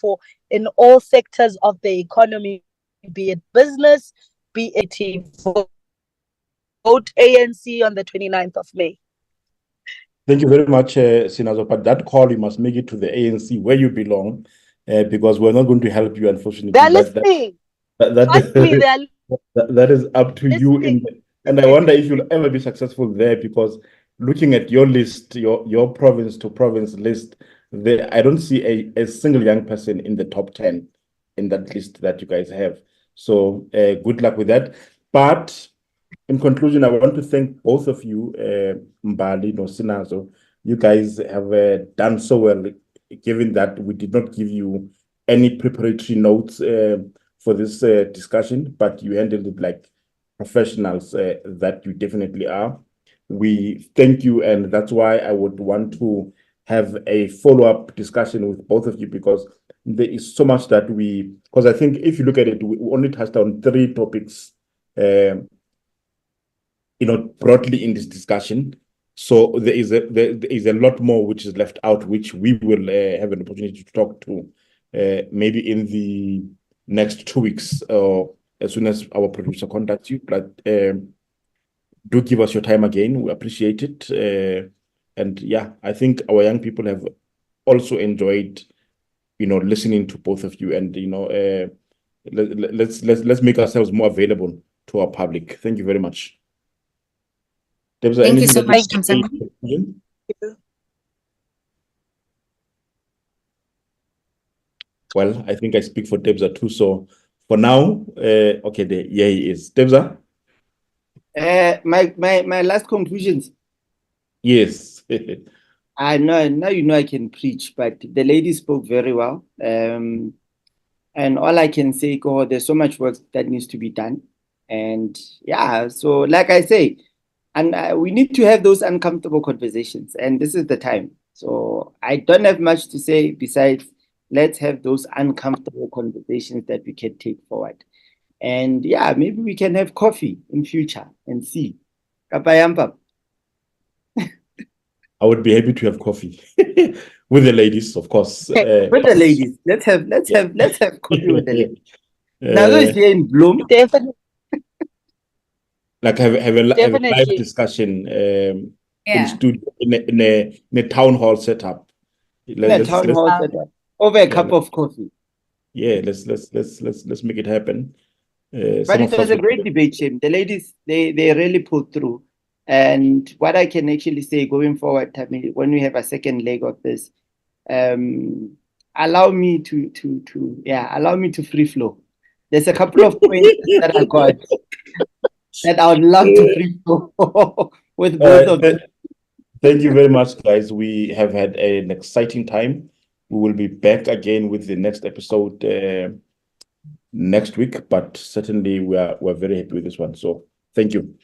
for in all sectors of the economy, be it business, be it vote ANC on the 29th of May. Thank you very much, Sinazo. But that call, you must make it to the ANC where you belong, because we're not going to help you, unfortunately. They're listening. That is up to you. And I wonder if you'll ever be successful there, because looking at your list, your province to province list, I don't see a single young person in the top 10 in that list that you guys have. So good luck with that. But in conclusion, I want to thank both of you, Mbali, Sinazo. You guys have done so well, given that we did not give you any preparatory notes for this discussion, but you handled it like professionals that you definitely are. We thank you, and that's why I would want to have a follow-up discussion with both of you, because there is so much that because I think if you look at it, we only touched on 3 topics, broadly in this discussion. So there is a lot more which is left out, which we will have an opportunity to talk to maybe in the next 2 weeks, or as soon as our producer contacts you. But do give us your time again. We appreciate it. And yeah, I think our young people have also enjoyed, listening to both of you. And let's make ourselves more available to our public. Thank you very much. Thank you so much, Thamsanqa. Well, I think I speak for Tebza too. So for now, okay, he is. Tebza? My last conclusions. Yes. I know now I can preach, but the lady spoke very well. And all I can say, there's so much work that needs to be done. And yeah, so like I say, and we need to have those uncomfortable conversations, and this is the time. So I don't have much to say besides let's have those uncomfortable conversations that we can take forward. And yeah, maybe we can have coffee in future and see. Kapayampa. I would be happy to have coffee with the ladies, of course. With the ladies, let's have coffee with the ladies. Now is here in Bloom. Definitely. Like have a live discussion in studio in a town hall setup. Setup over a cup of coffee. Yeah, let's make it happen. But it was a great debate, Jim. The ladies they really pulled through. And what I can actually say going forward, Tammy, when we have a second leg of this, allow me to free flow. There's a couple of points that I got that I would love to free flow with both of them. Thank you very much, guys. We have had an exciting time. We will be back again with the next episode next week, but certainly we're very happy with this one. So thank you.